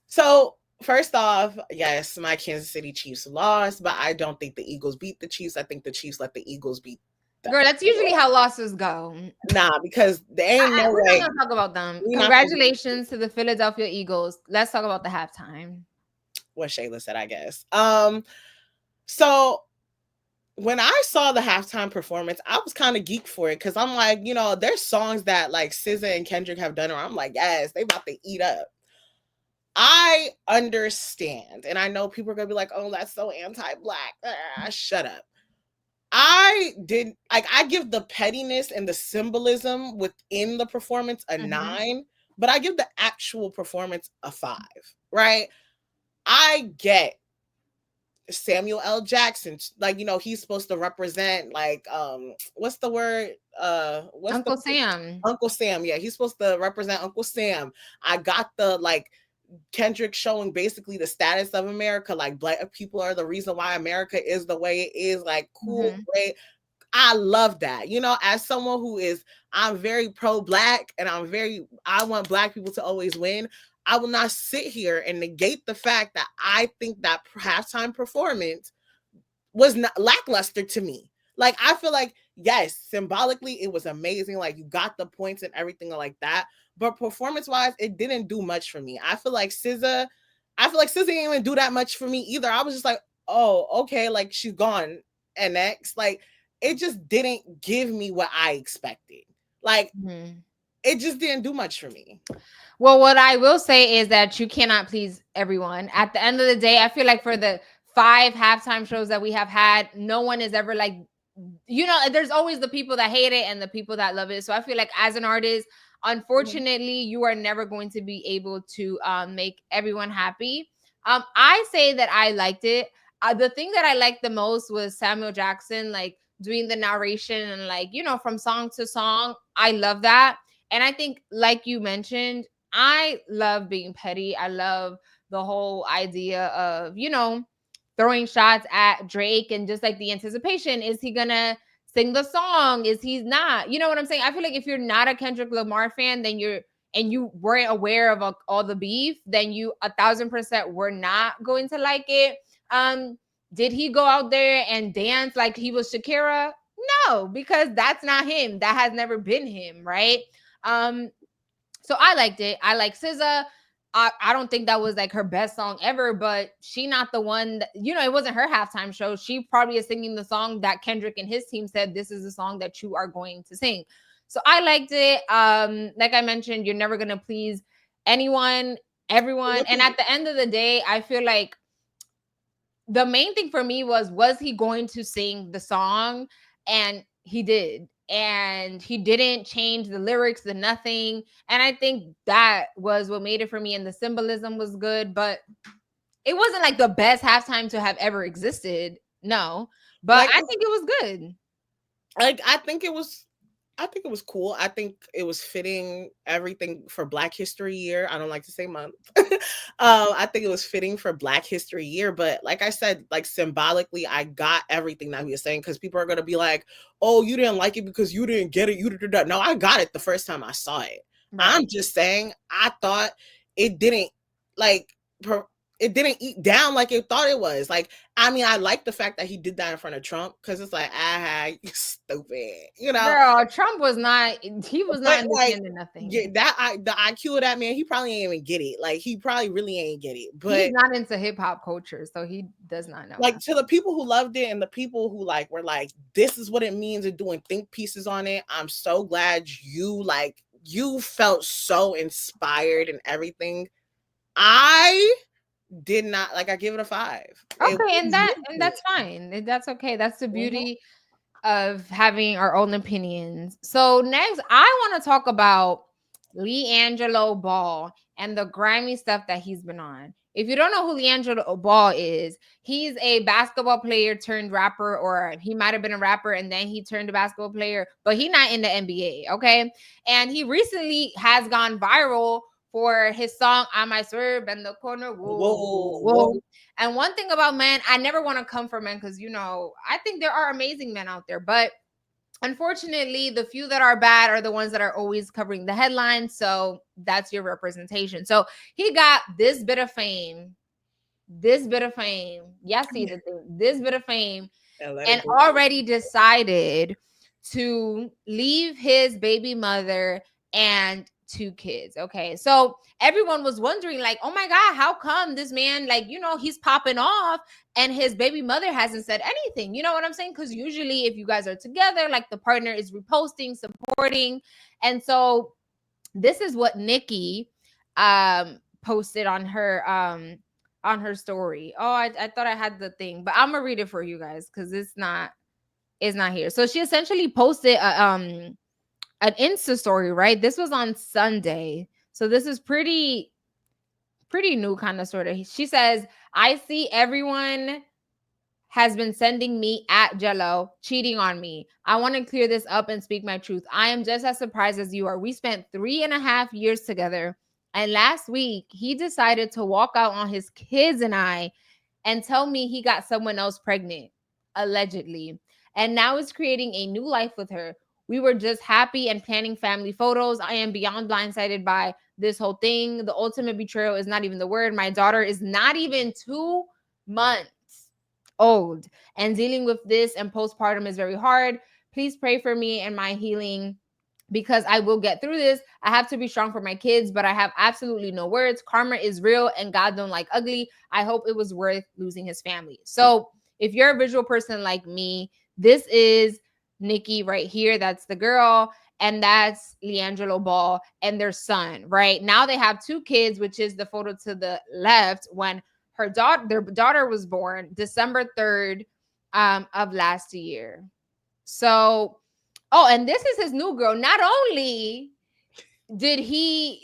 So first off, yes, my Kansas City Chiefs lost, but I don't think the Eagles beat the Chiefs. I think the Chiefs let the Eagles beat
Girl, that's usually how losses go.
Nah, because there ain't no
We're
way.
not gonna talk about them.
We not gonna-
Congratulations to the Philadelphia Eagles. Let's talk about the halftime.
What Shayla said, I guess. So when I saw the halftime performance, I was kind of geeked for it because I'm like, you know, there's songs that like SZA and Kendrick have done where I'm like, yes, they about to eat up. I understand, and I know people are gonna be like, oh, that's so anti-black. Shut up. I give the pettiness and the symbolism within the performance a 9, but I give the actual performance a 5, right? I get Samuel L. Jackson, like, you know, he's supposed to represent like what's the word?
Uncle Sam.
Uncle Sam, yeah, he's supposed to represent Uncle Sam. I got the like Kendrick showing basically the status of America, like black people are the reason why America is the way it is, like cool, great. I love that. You know, as someone who is, I'm very pro-black and I want black people to always win. I will not sit here and negate the fact that I think that halftime performance was not lackluster to me. Like, I feel like, yes, symbolically, it was amazing. Like, you got the points and everything like that. But performance-wise, it didn't do much for me. I feel like SZA didn't even do that much for me either. I was just like, oh, okay, like, she's gone. And next, like, it just didn't give me what I expected. Like, it just didn't do much for me.
Well, what I will say is that you cannot please everyone. At the end of the day, I feel like for the 5 halftime shows that we have had, no one is ever like, you know, there's always the people that hate it and the people that love it. So I feel like as an artist, unfortunately, you are never going to be able to make everyone happy. I say that I liked it. The thing that I liked the most was Samuel Jackson, like doing the narration and like, you know, from song to song. I love that. And I think, like you mentioned, I love being petty. I love the whole idea of, you know, throwing shots at Drake and just like the anticipation. Is he gonna sing the song? Is he not? You know what I'm saying? I feel like if you're not a Kendrick Lamar fan, then you weren't aware of all the beef, then you 1,000% were not going to like it. Did he go out there and dance like he was Shakira? No, because that's not him. That has never been him, right? So I liked it. I like SZA. I don't think that was like her best song ever, but she not the one that, you know, it wasn't her halftime show. She probably is singing the song that Kendrick and his team said, this is the song that you are going to sing. So I liked it. Like I mentioned, you're never going to please anyone, everyone. And at the end of the day, I feel like the main thing for me was he going to sing the song? And he did. And he didn't change the lyrics, the nothing. And I think that was what made it for me. And the symbolism was good, but it wasn't like the best halftime to have ever existed. No, but
like,
I think it was good.
Like, I think it was cool. I think it was fitting everything for Black History Year. I don't like to say month. I think it was fitting for Black History Year. But like I said, like symbolically, I got everything that he was saying, because people are going to be like, oh, you didn't like it because you didn't get it. You did that. No, I got it the first time I saw it. Right. I'm just saying, I thought it didn't it didn't eat down like it thought it was. Like, I mean, I like the fact that he did that in front of Trump, because it's like, you stupid, you know.
Girl, Trump was not. He was not understanding nothing.
Yeah, the IQ of that man, he probably ain't even get it. Like, he probably really ain't get it. But
he's not into hip hop culture, so he does not know.
Like, to the people who loved it and the people who like were like, this is what it means, and doing think pieces on it. I'm so glad you felt so inspired and everything. I did not like. I give it a 5.
Okay, and that's fine. That's okay. That's the beauty of having our own opinions. So next, I want to talk about LiAngelo Ball and the grimy stuff that he's been on. If you don't know who LiAngelo Ball is, he's a basketball player turned rapper, or he might have been a rapper and then he turned a basketball player, but he's not in the NBA, okay? And he recently has gone viral for his song "I Might Swerve" and the corner. Whoa. And one thing about men, I never want to come for men, because, you know, I think there are amazing men out there, but unfortunately, the few that are bad are the ones that are always covering the headlines. So that's your representation. So he got this bit of fame. Yes, see the thing. This bit of fame, and already decided to leave his baby mother and 2 kids. Okay. So everyone was wondering, like, oh my God, how come this man, like, he's popping off and his baby mother hasn't said anything? You know what I'm saying? Because usually if you guys are together, like, the partner is reposting, supporting. And so this is what Nikki posted on her story. Oh, I thought I had the thing, but I'm gonna read it for you guys because it's not here. So she essentially posted an Insta story, right? This was on Sunday. So this is pretty new, kind of, sort of. She says, I see everyone has been sending me at Gelo cheating on me. I want to clear this up and speak my truth. I am just as surprised as you are. We spent 3.5 years together. And last week, he decided to walk out on his kids and I and tell me he got someone else pregnant, allegedly. And now is creating a new life with her. We were just happy and planning family photos. I am beyond blindsided by this whole thing. The ultimate betrayal is not even the word. My daughter is not even 2 months old, and dealing with this and postpartum is very hard. Please pray for me and my healing because I will get through this. I have to be strong for my kids, but I have absolutely no words. Karma is real and God don't like ugly. I hope it was worth losing his family. So if you're a visual person like me, this is Nikki right here. That's the girl. And that's LiAngelo Ball and their son, right? Now they have 2 kids, which is the photo to the left, when their daughter was born December 3rd of last year. So, and this is his new girl. Not only did he,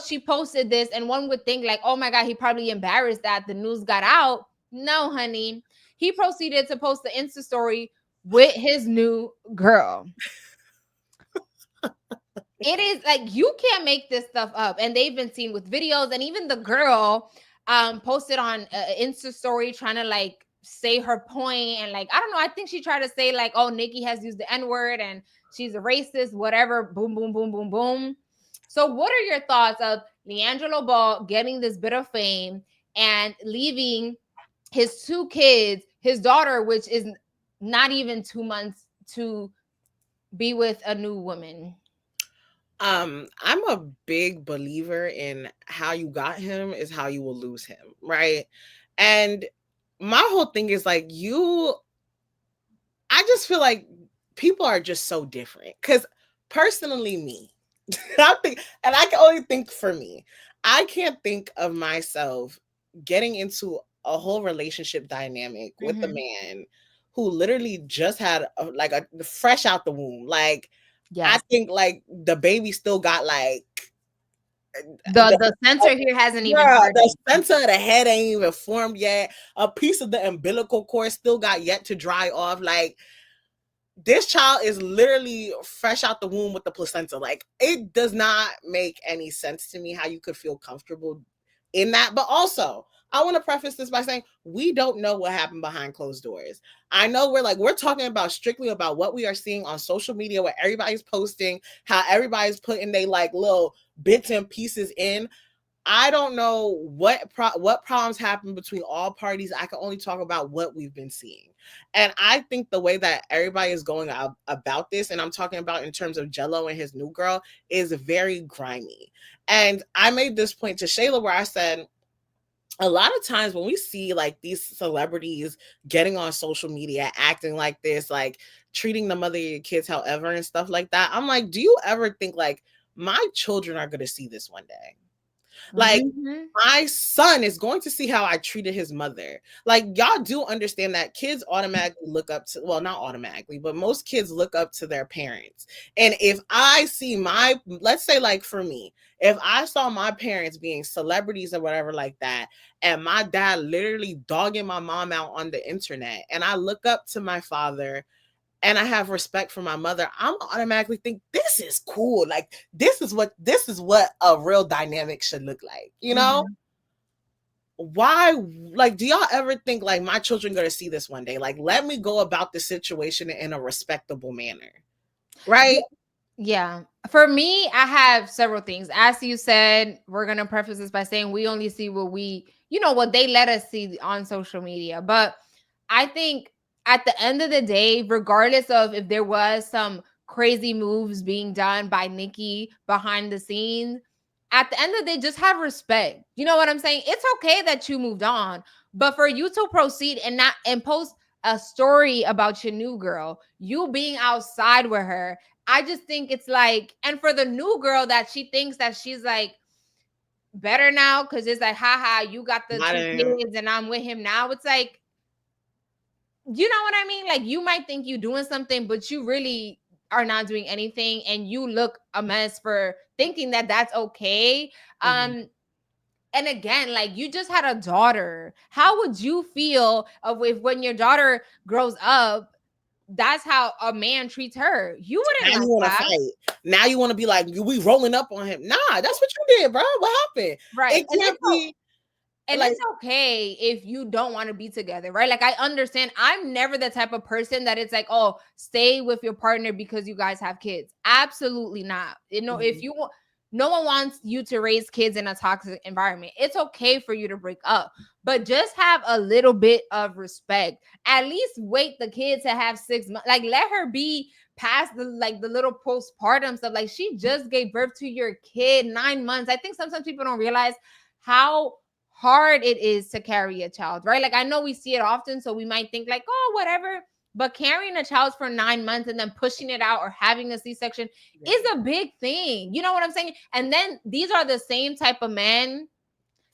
she posted this, and one would think like, oh my God, he probably embarrassed that the news got out. No, honey. He proceeded to post the Insta story with his new girl. It is like, you can't make this stuff up. And they've been seen with videos, and even the girl posted on Insta story trying to like say her point, and like, I don't know, I think she tried to say like, oh, Nikki has used the N-word and she's a racist, whatever. Boom, boom, boom, boom, boom. So what are your thoughts of LiAngelo Ball getting this bit of fame and leaving his 2 kids, his daughter, which is not even 2 months, to be with a new woman?
I'm a big believer in how you got him is how you will lose him, right? And my whole thing is like, I just feel like people are just so different. Because personally, me, I think, and I can only think for me, I can't think of myself getting into a whole relationship dynamic with a man who literally just had a fresh out the womb. Like,
yes.
I think like the baby still got like
the sensor here hasn't even
the sensor of the head ain't even formed yet. A piece of the umbilical cord still got yet to dry off. Like, this child is literally fresh out the womb with the placenta. Like, it does not make any sense to me how you could feel comfortable in that. But also, I want to preface this by saying we don't know what happened behind closed doors. I know we're talking about strictly about what we are seeing on social media, where everybody's posting, how everybody's putting they like little bits and pieces in. I don't know what problems happen between all parties. I can only talk about what we've been seeing. And I think the way that everybody is going about this, and I'm talking about in terms of Gelo and his new girl, is very grimy. And I made this point to Shayla where I said, a lot of times when we see like these celebrities getting on social media, acting like this, like treating the mother of your kids however and stuff like that, I'm like, do you ever think like my children are going to see this one day? Like, my son is going to see how I treated his mother. Like, y'all do understand that kids automatically look up to, well, not automatically, but most kids look up to their parents. And if I see let's say like for me, if I saw my parents being celebrities or whatever like that, and my dad literally dogging my mom out on the internet, and I look up to my father and I have respect for my mother, I'm automatically think this is cool. Like, this is what a real dynamic should look like, you know? Why, like, do y'all ever think like my children gonna see this one day? Like, let me go about the situation in a respectable manner, right?
Yeah. For me, I have several things. As you said, we're gonna preface this by saying we only see what what they let us see on social media. But I think at the end of the day, regardless of if there was some crazy moves being done by Nicki behind the scenes, at the end of the day, just have respect. You know what I'm saying? It's okay that you moved on, but for you to proceed and not and post a story about your new girl, you being outside with her, I just think it's like, and for the new girl that she thinks that she's like better now because it's like, haha, you got the two kids and I'm with him now. It's like, you know what I mean? Like, you might think you're doing something, but you really are not doing anything, and you look a mess for thinking that that's okay. And again, like, you just had a daughter. How would you feel of if when your daughter grows up, that's how a man treats her? You wouldn't
now
like
you want to
that.
fight. Now you want to be like, we rolling up on him. Nah, that's what you did, bro. What happened?
Right.
It can't be.
And
Like,
it's okay if you don't want to be together, right? Like, I understand. I'm never the type of person that it's like, oh, stay with your partner because you guys have kids. Absolutely not. You know, if you want, no one wants you to raise kids in a toxic environment. It's okay for you to break up, but just have a little bit of respect. At least wait the kid to have 6 months. Like, let her be past the little postpartum stuff. Like, she just gave birth to your kid 9 months. I think sometimes people don't realize how hard it is to carry a child, right? Like, I know we see it often, so we might think like, oh, whatever. But carrying a child for 9 months and then pushing it out or having a C-section is a big thing. You know what I'm saying? And then these are the same type of men.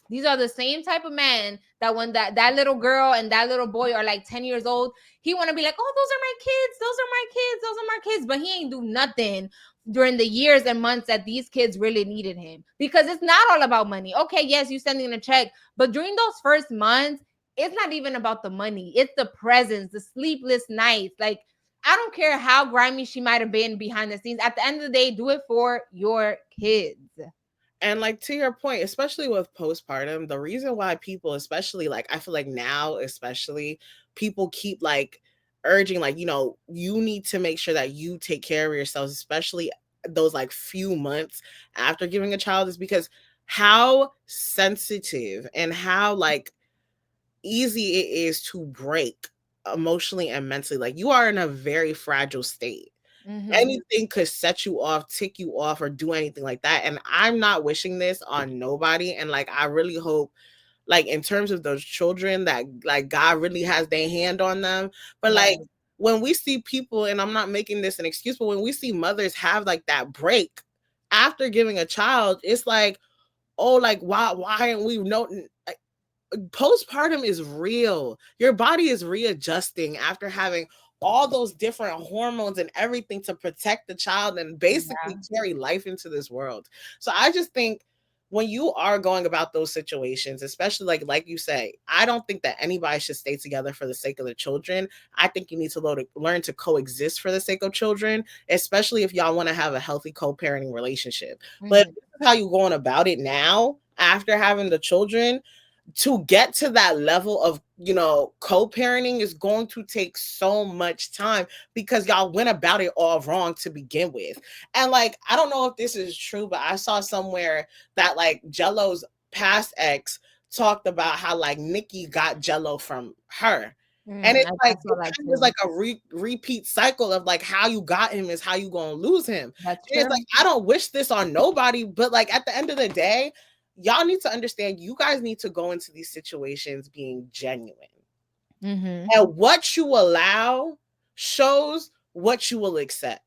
These are the same type of men that when that little girl and that little boy are like 10 years old, he want to be like, oh, those are my kids. Those are my kids. Those are my kids. But he ain't do nothing during the years and months that these kids really needed him, because it's not all about money. Okay, yes, you sending a check, but during those first months, it's not even about the money. It's the presence, the sleepless nights. Like, I don't care how grimy she might have been behind the scenes. At the end of the day, do it for your kids.
and like, to your point, especially with postpartum, the reason why people, especially like, I feel like now, especially, people keep like urging, like, you need to make sure that you take care of yourselves, especially those like few months after giving a child, is because how sensitive and how like easy it is to break emotionally and mentally. Like, you are in a very fragile state. Anything could set you off, tick you off, or do anything like that. And I'm not wishing this on nobody. And like, I really hope, like, in terms of those children, that like God really has their hand on them. But like, when we see people, and I'm not making this an excuse, but when we see mothers have like that break after giving a child, it's like, oh, like, why aren't we postpartum is real. Your body is readjusting after having all those different hormones and everything to protect the child and basically carry life into this world. So I just think when you are going about those situations, especially like you say, I don't think that anybody should stay together for the sake of the children. I think you need to learn to coexist for the sake of children, especially if y'all want to have a healthy co-parenting relationship. But if this is how you're going about it now after having the children, to get to that level of, co-parenting is going to take so much time because y'all went about it all wrong to begin with. And like, I don't know if this is true, but I saw somewhere that like Gelo's past ex talked about how like Nicki got Gelo from her. And it's like, it's like a repeat cycle of like, how you got him is how you gonna lose him. It's like, I don't wish this on nobody, but like, at the end of the day, y'all need to understand, you guys need to go into these situations being genuine. And what you allow shows what you will accept.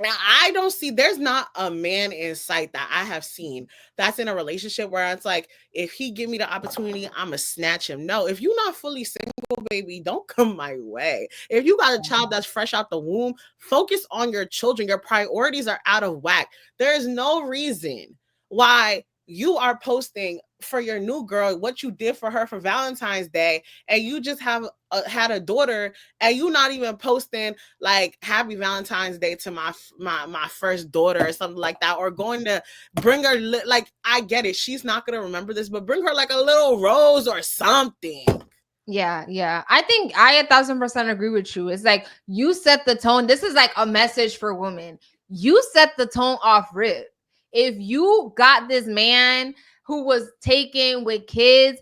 Now, I don't see, there's not a man in sight that I have seen that's in a relationship where it's like, if he give me the opportunity, I'm going to snatch him. No, if you're not fully single, baby, don't come my way. If you got a child that's fresh out the womb, focus on your children. Your priorities are out of whack. There is no reason why you are posting for your new girl what you did for her for Valentine's Day, and you just have had a daughter, and you not even posting like happy Valentine's Day to my first daughter or something like that, or going to bring her like, I get it, she's not gonna remember this, but bring her like a little rose or something.
Yeah. I think I 1,000% agree with you. It's like, you set the tone. This is like a message for women. You set the tone off rip. If you got this man who was taken with kids,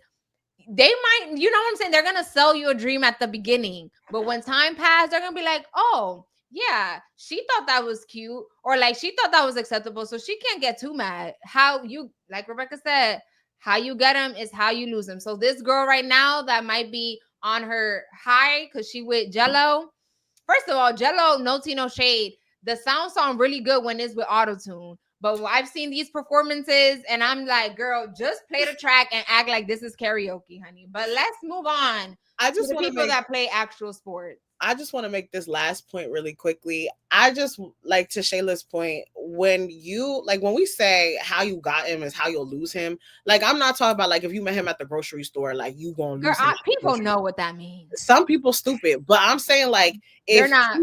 they might, you know what I'm saying? They're gonna sell you a dream at the beginning, but when time passed, they're gonna be like, oh yeah, she thought that was cute, or like she thought that was acceptable, so she can't get too mad. How you, like Rebecca said, how you get them is how you lose them. So this girl right now that might be on her high because she with Gelo. First of all, Gelo, no tea, no shade. The sound really good when it's with auto-tune. But I've seen these performances and I'm like, girl, just play the track and act like this is karaoke, honey. But let's move on
I just
to the
want
people that play actual sports.
I just want to make this last point really quickly. I just like to Shayla's point, when we say how you got him is how you'll lose him. Like, I'm not talking about like if you met him at the grocery store, like you gonna lose him.
People know what that means.
Some people stupid, but I'm saying like if
they're not.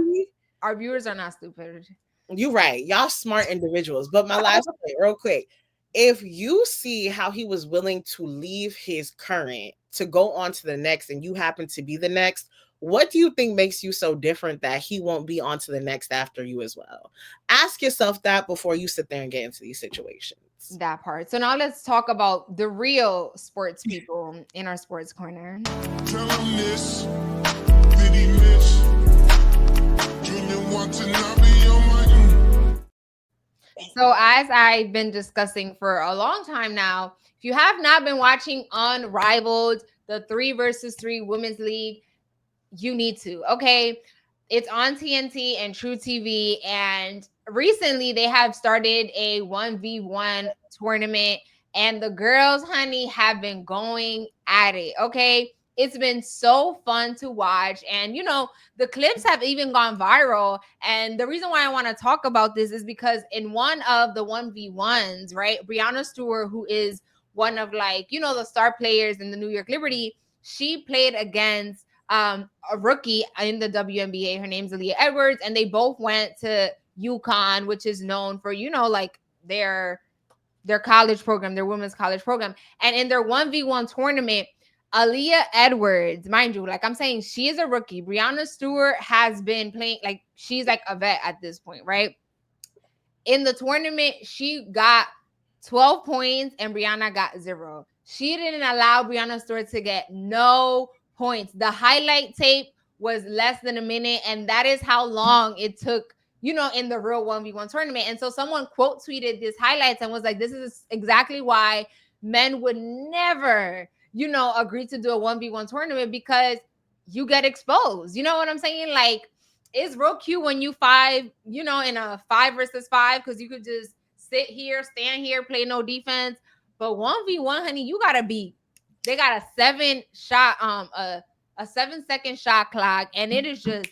Our viewers are not stupid.
You're right. Y'all smart individuals. But my last point, real quick. If you see how he was willing to leave his current to go on to the next and you happen to be the next, what do you think makes you so different that he won't be on to the next after you as well? Ask yourself that before you sit there and get into these situations.
That part. So now let's talk about the real sports people in our sports corner. Tell them this, did he miss? Junior want to not be on my... So as I've been discussing for a long time now, if you have not been watching Unrivaled, the 3vs3 women's league, you need to. Okay, it's on TNT and True TV, and recently they have started a 1v1 tournament, and the girls, honey, have been going at it. Okay, it's been so fun to watch, and you know, the clips have even gone viral. And the reason why I want to talk about this is because in one of the 1v1s, right, Breanna Stewart, who is one of, like, you know, the star players in the New York Liberty, she played against a rookie in the WNBA. Her name's Aaliyah Edwards, and they both went to UConn, which is known for, you know, like their college program, their women's college program. And in their 1v1 tournament, Aaliyah Edwards, mind you, like I'm saying, she is a rookie. Breanna Stewart has been playing, like she's like a vet at this point, right? In the tournament, she got 12 points and Breanna got 0. She didn't allow Breanna Stewart to get no points. The highlight tape was less than a minute, and that is how long it took, you know, in the real 1v1 tournament. And so someone quote tweeted this highlights and was like, this is exactly why men would never, you know, agree to do a 1v1 tournament, because you get exposed. You know what I'm saying? Like, it's real cute when you you know, in a 5v5, because you could just sit here, stand here, play no defense. But 1v1, honey, you gotta be. They got a 7-shot, a 7-second shot clock, and it is just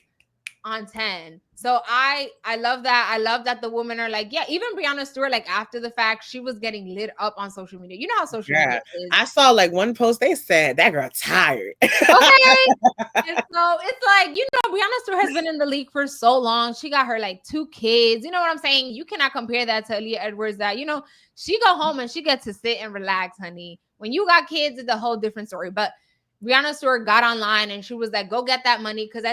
on 10. So I love that. I love that the women are like, yeah, even Breanna Stewart, like after the fact, she was getting lit up on social media. You know how social media is.
I saw like one post, they said that girl tired.
Okay. And so it's like, you know, Breanna Stewart has been in the league for so long. She got her like 2 kids. You know what I'm saying? You cannot compare that to Aaliyah Edwards, that, you know, she go home and she gets to sit and relax, honey. When you got kids, it's a whole different story. But Breanna Stewart got online and she was like, go get that money, because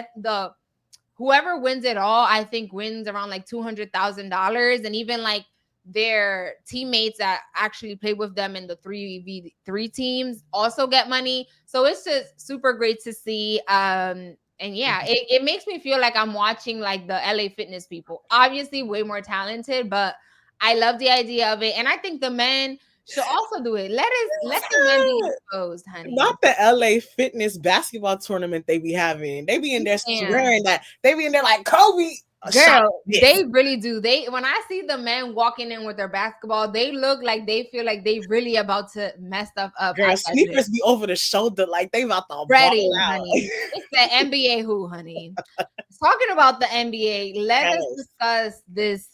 whoever wins it all, I think, wins around like $200,000. And even like their teammates that actually play with them in the 3v3 teams also get money. So it's just super great to see. And yeah, it makes me feel like I'm watching like the LA Fitness people. Obviously way more talented, but I love the idea of it. And I think the men should also do it. Let the men be exposed, honey.
Not the LA Fitness basketball tournament they be having. They be in there swearing that. They be in there like Kobe.
Girl, they really do. When I see the men walking in with their basketball, they look like they feel like they really about to mess stuff up.
Girl, sneakers be over the shoulder like they about to
ready,
ball out.
Honey. It's the NBA who, honey. Talking about the NBA, let us discuss this.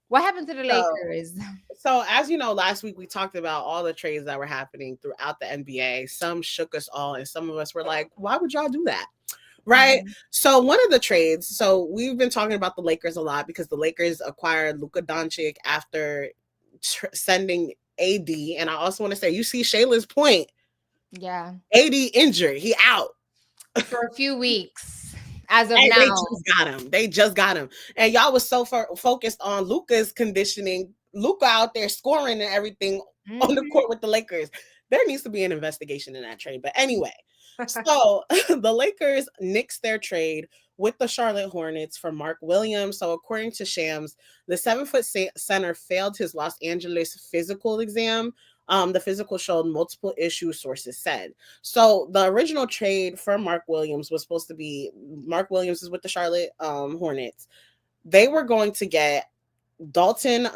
What happened to the Lakers?
So as you know, last week we talked about all the trades that were happening throughout the NBA. Some shook us all, and some of us were like, why would y'all do that? Right? Mm-hmm. So one of the trades, so we've been talking about the Lakers a lot because the Lakers acquired Luka Doncic after sending AD. And I also want to say, you see Shayla's point.
Yeah.
AD injured. He out.
For a few weeks. As of now.
They just got him. And y'all was so focused on Luka's conditioning. Luka out there scoring and everything on the court with the Lakers. there needs to be an investigation in that trade. But anyway, so the Lakers nixed their trade with the Charlotte Hornets for Mark Williams. So according to Shams, the 7-foot center failed his Los Angeles physical exam. The physical showed multiple issues, sources said. So the original trade for Mark Williams was supposed to be, Mark Williams is with the Charlotte Hornets. They were going to get Dalton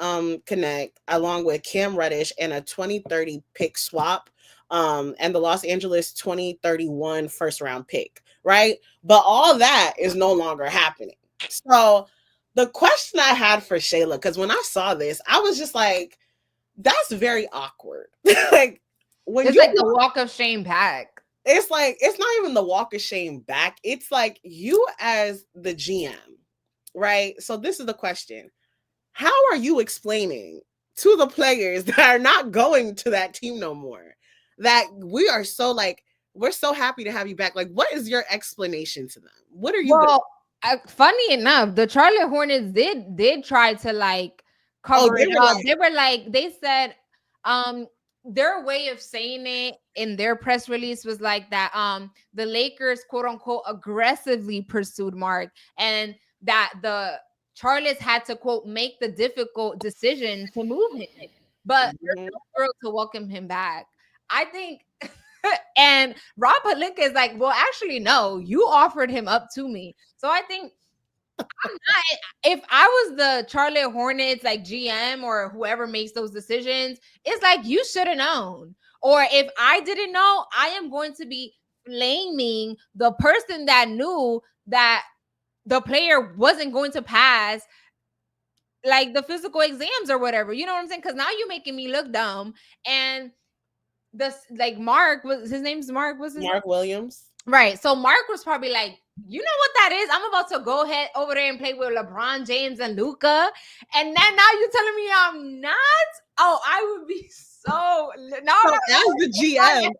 Connect along with Cam Reddish and a 2030 pick swap, and the Los Angeles 2031 first round pick, right? But all that is no longer happening. So the question I had for Shayla, because when I saw this, I was just like, that's very awkward. Like when
it's like the walk of shame back.
It's like, it's not even the walk of shame back. It's like you as the GM, right? So this is the question. How are you explaining to the players that are not going to that team no more that we are so like, we're so happy to have you back? Like, what is your explanation to them? What are you?
Well, funny enough, the Charlotte Hornets did try to like cover it up. They were like, they said, their way of saying it in their press release was like that, the Lakers, quote unquote, aggressively pursued Mark, and that the Charlottes had to, quote, make the difficult decision to move him, but there's no girl to welcome him back. I think, and Rob Pelinka is like, well, actually, no, you offered him up to me. So I think if I was the Charlotte Hornets, like GM or whoever makes those decisions, it's like, you should have known. Or if I didn't know, I am going to be blaming the person that knew that the player wasn't going to pass like the physical exams or whatever. You know what I'm saying? Because now you're making me look dumb. And this, like, Mark, was his name's Mark, was his
Mark Williams.
Right. So Mark was probably like, you know what that is? I'm about to go ahead over there and play with LeBron James and Luka. And then now you're telling me I'm not? Oh, I would be so
as the GM.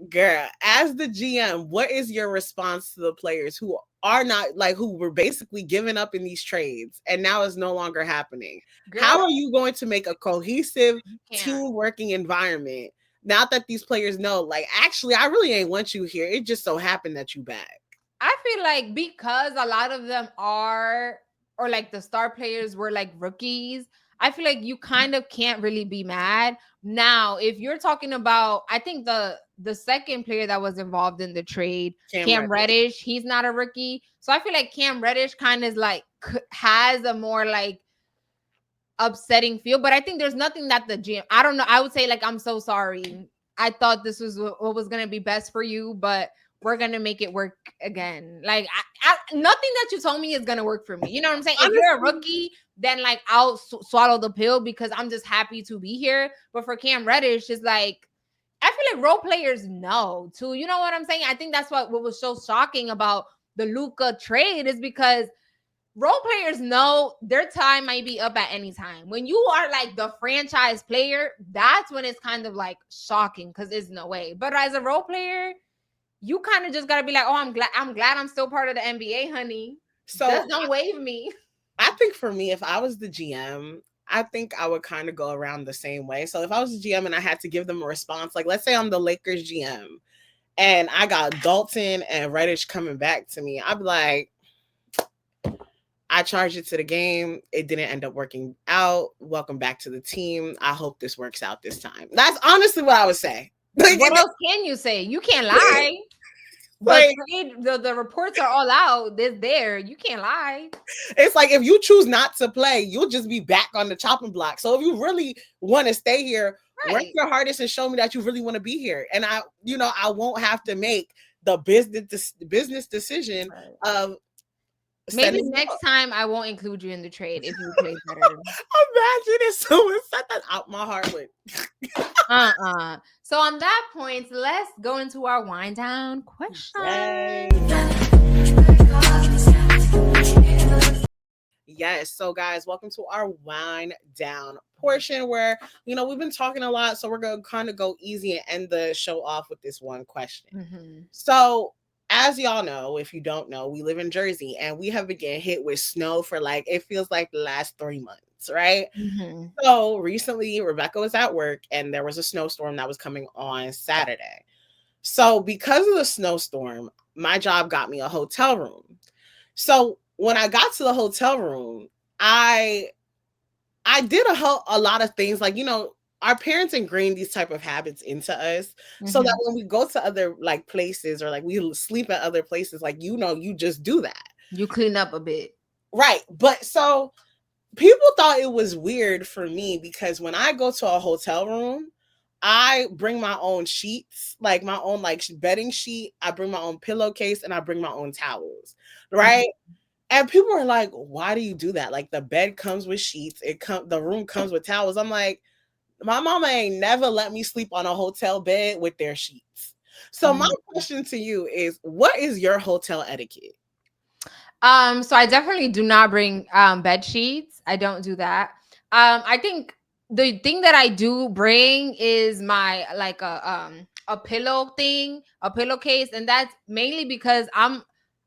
Girl, as the GM, what is your response to the players who are not, like, who were basically giving up in these trades and now is no longer happening? Girl, how are you going to make a cohesive team working environment now that these players know, like, actually, I really ain't want you here. It just so happened that you back.
I feel like because a lot of them are, or like the star players were like rookies, I feel like you kind of can't really be mad. Now, if you're talking about, I think the second player that was involved in the trade, Cam Reddish, he's not a rookie. So I feel like Cam Reddish kind of like has a more like upsetting feel. But I think there's nothing that the GM, I don't know. I would say like, I'm so sorry. I thought this was what was going to be best for you, but we're going to make it work again. Like, nothing that you told me is going to work for me. You know what I'm saying? Honestly, if you're a rookie, then like I'll swallow the pill because I'm just happy to be here. But for Cam Reddish, it's like, I feel like role players know too. You know what I'm saying? I think that's what was so shocking about the Luka trade is because role players know their time might be up at any time. When you are like the franchise player, that's when it's kind of like shocking because there's no way. But as a role player, you kind of just gotta be like, oh, I'm glad I'm still part of the NBA, honey. So just don't wave me.
I think for me, if I was the GM, I think I would kind of go around the same way. So if I was the GM and I had to give them a response, like let's say I'm the Lakers GM and I got Dalton and Reddish coming back to me, I'd be like, I charged it to the game. It didn't end up working out. Welcome back to the team. I hope this works out this time. That's honestly what I would say.
Like, what else can you say? You can't lie. But the reports are all out. It's there. You can't lie.
It's like if you choose not to play, you'll just be back on the chopping block. So if you really want to stay here, work your hardest and show me that you really want to be here. And I won't have to make the business decision of
maybe next time I won't include you in the trade if you play better.
Imagine if someone said that out my heart with.
So on that point, let's go into our wind down question.
Yes. So guys, welcome to our wind down portion where, we've been talking a lot. So we're going to kind of go easy and end the show off with this one question. Mm-hmm. So as y'all know, if you don't know, we live in Jersey and we have been getting hit with snow for like, it feels like the last 3 months. sheets, right?
Mhm.
So recently, Rebecca was at work and there was a snowstorm that was coming on Saturday. So because of the snowstorm, my job got me a hotel room. So when I got to the hotel room, I did a lot of things, like, our parents ingrained these type of habits into us, so that
Mhm.
when we go to other like places, or like we sleep at other places, like, you just do that.
You clean up a bit.
Right. But so people thought it was weird for me because when I go to a hotel room, I bring my own sheets, like my own like bedding sheet, I bring my own pillowcase, and I bring my own towels, right? And people are like, "Why do you do that? Like, the bed comes with sheets, the room comes with towels." I'm like, my mama ain't never let me sleep on a hotel bed with their sheets. So my
Mhm.
question to you is, what is your hotel etiquette?
So I definitely do not bring bed sheets. I don't do that. I think the thing that I do bring is my like a pillow thing, a pillowcase, and that's mainly because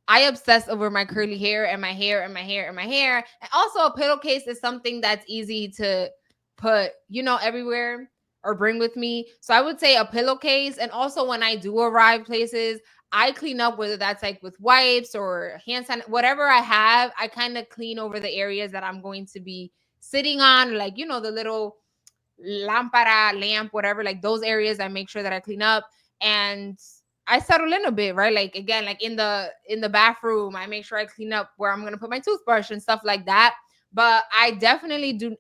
I obsess over my curly hair and my hair and my hair and my hair. And also a pillowcase is something that's easy to put, everywhere or bring with me. So I would say a pillowcase. And also when I do arrive places, I clean up, whether that's like with wipes or hand sanitizer, whatever I have, I kind of clean over the areas that I'm going to be sitting on, like, the little lamp, whatever, like those areas I make sure that I clean up, and I settle in a bit, right? Like, again, like in the bathroom, I make sure I clean up where I'm going to put my toothbrush and stuff like that. But I definitely do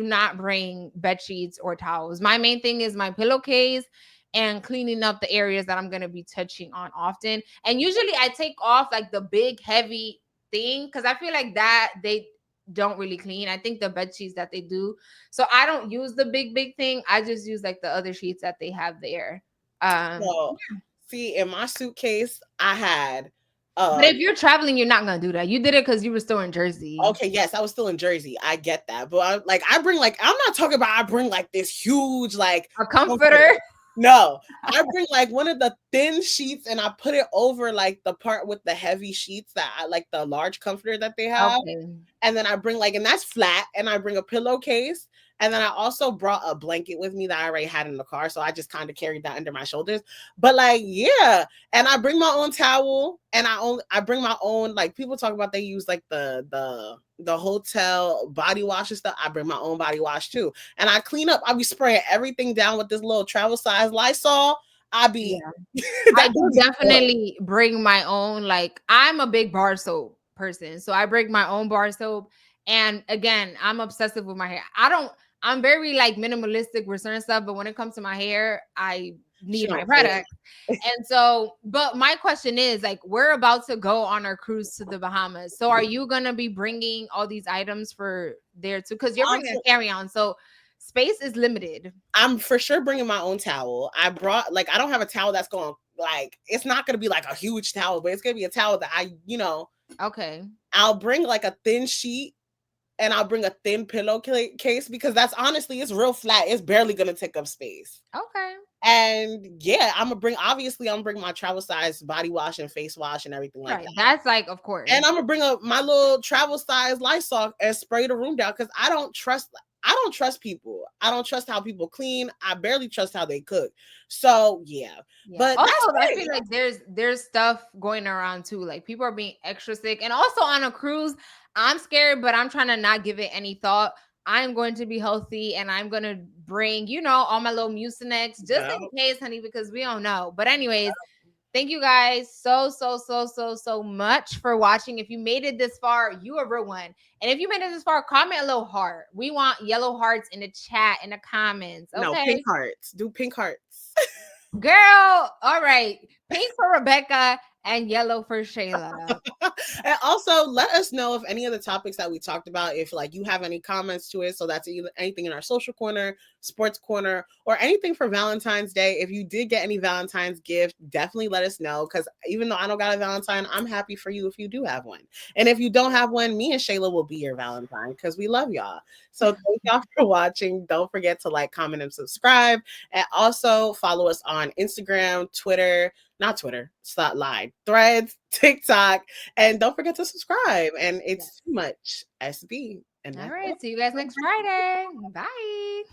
not bring bed sheets or towels. My main thing is my pillowcase and cleaning up the areas that I'm going to be touching on often. And usually I take off like the big heavy thing because I feel like that they don't really clean. I think the bed sheets that they do. So I don't use the big thing. I just use like the other sheets that they have there.
So, see, in my suitcase, I had
But if you're traveling, you're not gonna do that. You did it because you were still in Jersey.
okay, yes, I was still in Jersey. I get that. But I bring, like, I'm not talking about I bring like this huge like
A comforter.
No, I bring like one of the thin sheets and I put it over like the part with the heavy sheets, that I like, the large comforter that they have.
Okay.
And then I bring like, and that's flat, and I bring a pillowcase. And then I also brought a blanket with me that I already had in the car. So I just kind of carried that under my shoulders. But like, yeah. And I bring my own towel, and I bring my own, like, people talk about they use like the hotel body wash and stuff. I bring my own body wash too. And I clean up. I be spraying everything down with this little travel size Lysol. I be
I do definitely bring my own, like, I'm a big bar soap person. So I bring my own bar soap. And again, I'm obsessive with my hair. I'm very like minimalistic with certain stuff, but when it comes to my hair, I need my product. And so, but my question is, like, we're about to go on our cruise to the Bahamas. So are you going to be bringing all these items for there too? Because you're bringing a carry-on. So space is limited.
I'm for sure bringing my own towel. I brought, like, I don't have a towel that's going, like, it's not going to be like a huge towel, but it's going to be a towel that
Okay.
I'll bring like a thin sheet, and I'll bring a thin pillowcase, because that's honestly, it's real flat. It's barely going to take up space.
Okay.
And yeah, I'm gonna bring my travel size body wash and face wash and everything like that.
That's like, of course.
And I'm gonna bring up my little travel size Lysol and spray the room down, because I don't trust people. I don't trust how people clean. I barely trust how they cook. So yeah. But
also,
that's
I feel like there's stuff going around too. Like, people are being extra sick. And also on a cruise, I'm scared, but I'm trying to not give it any thought. I'm going to be healthy, and I'm going to bring, all my little Mucinex just in case, honey, because we don't know. But anyways, thank you guys so much for watching. If you made it this far, you a real one. And if you made it this far, comment a little heart. We want yellow hearts in the chat, in the comments. Okay.
No, pink hearts. Do pink hearts.
Girl, all right. Pink for Rebecca and yellow for Shayla.
And also, let us know if any of the topics that we talked about, if like you have any comments to it. So that's either anything in our social corner, sports corner, or anything for Valentine's Day. If you did get any Valentine's gift, definitely let us know, because even though I don't got a Valentine, I'm happy for you if you do have one. And if you don't have one, me and Shayla will be your Valentine, because we love y'all. So thank y'all for watching. Don't forget to like, comment, and subscribe. And also follow us on Instagram, Twitter, not Twitter, stop lying, Threads, TikTok, and don't forget to subscribe. And it's too much SB. And
All
that's
right.
it.
See you guys next Friday. Bye.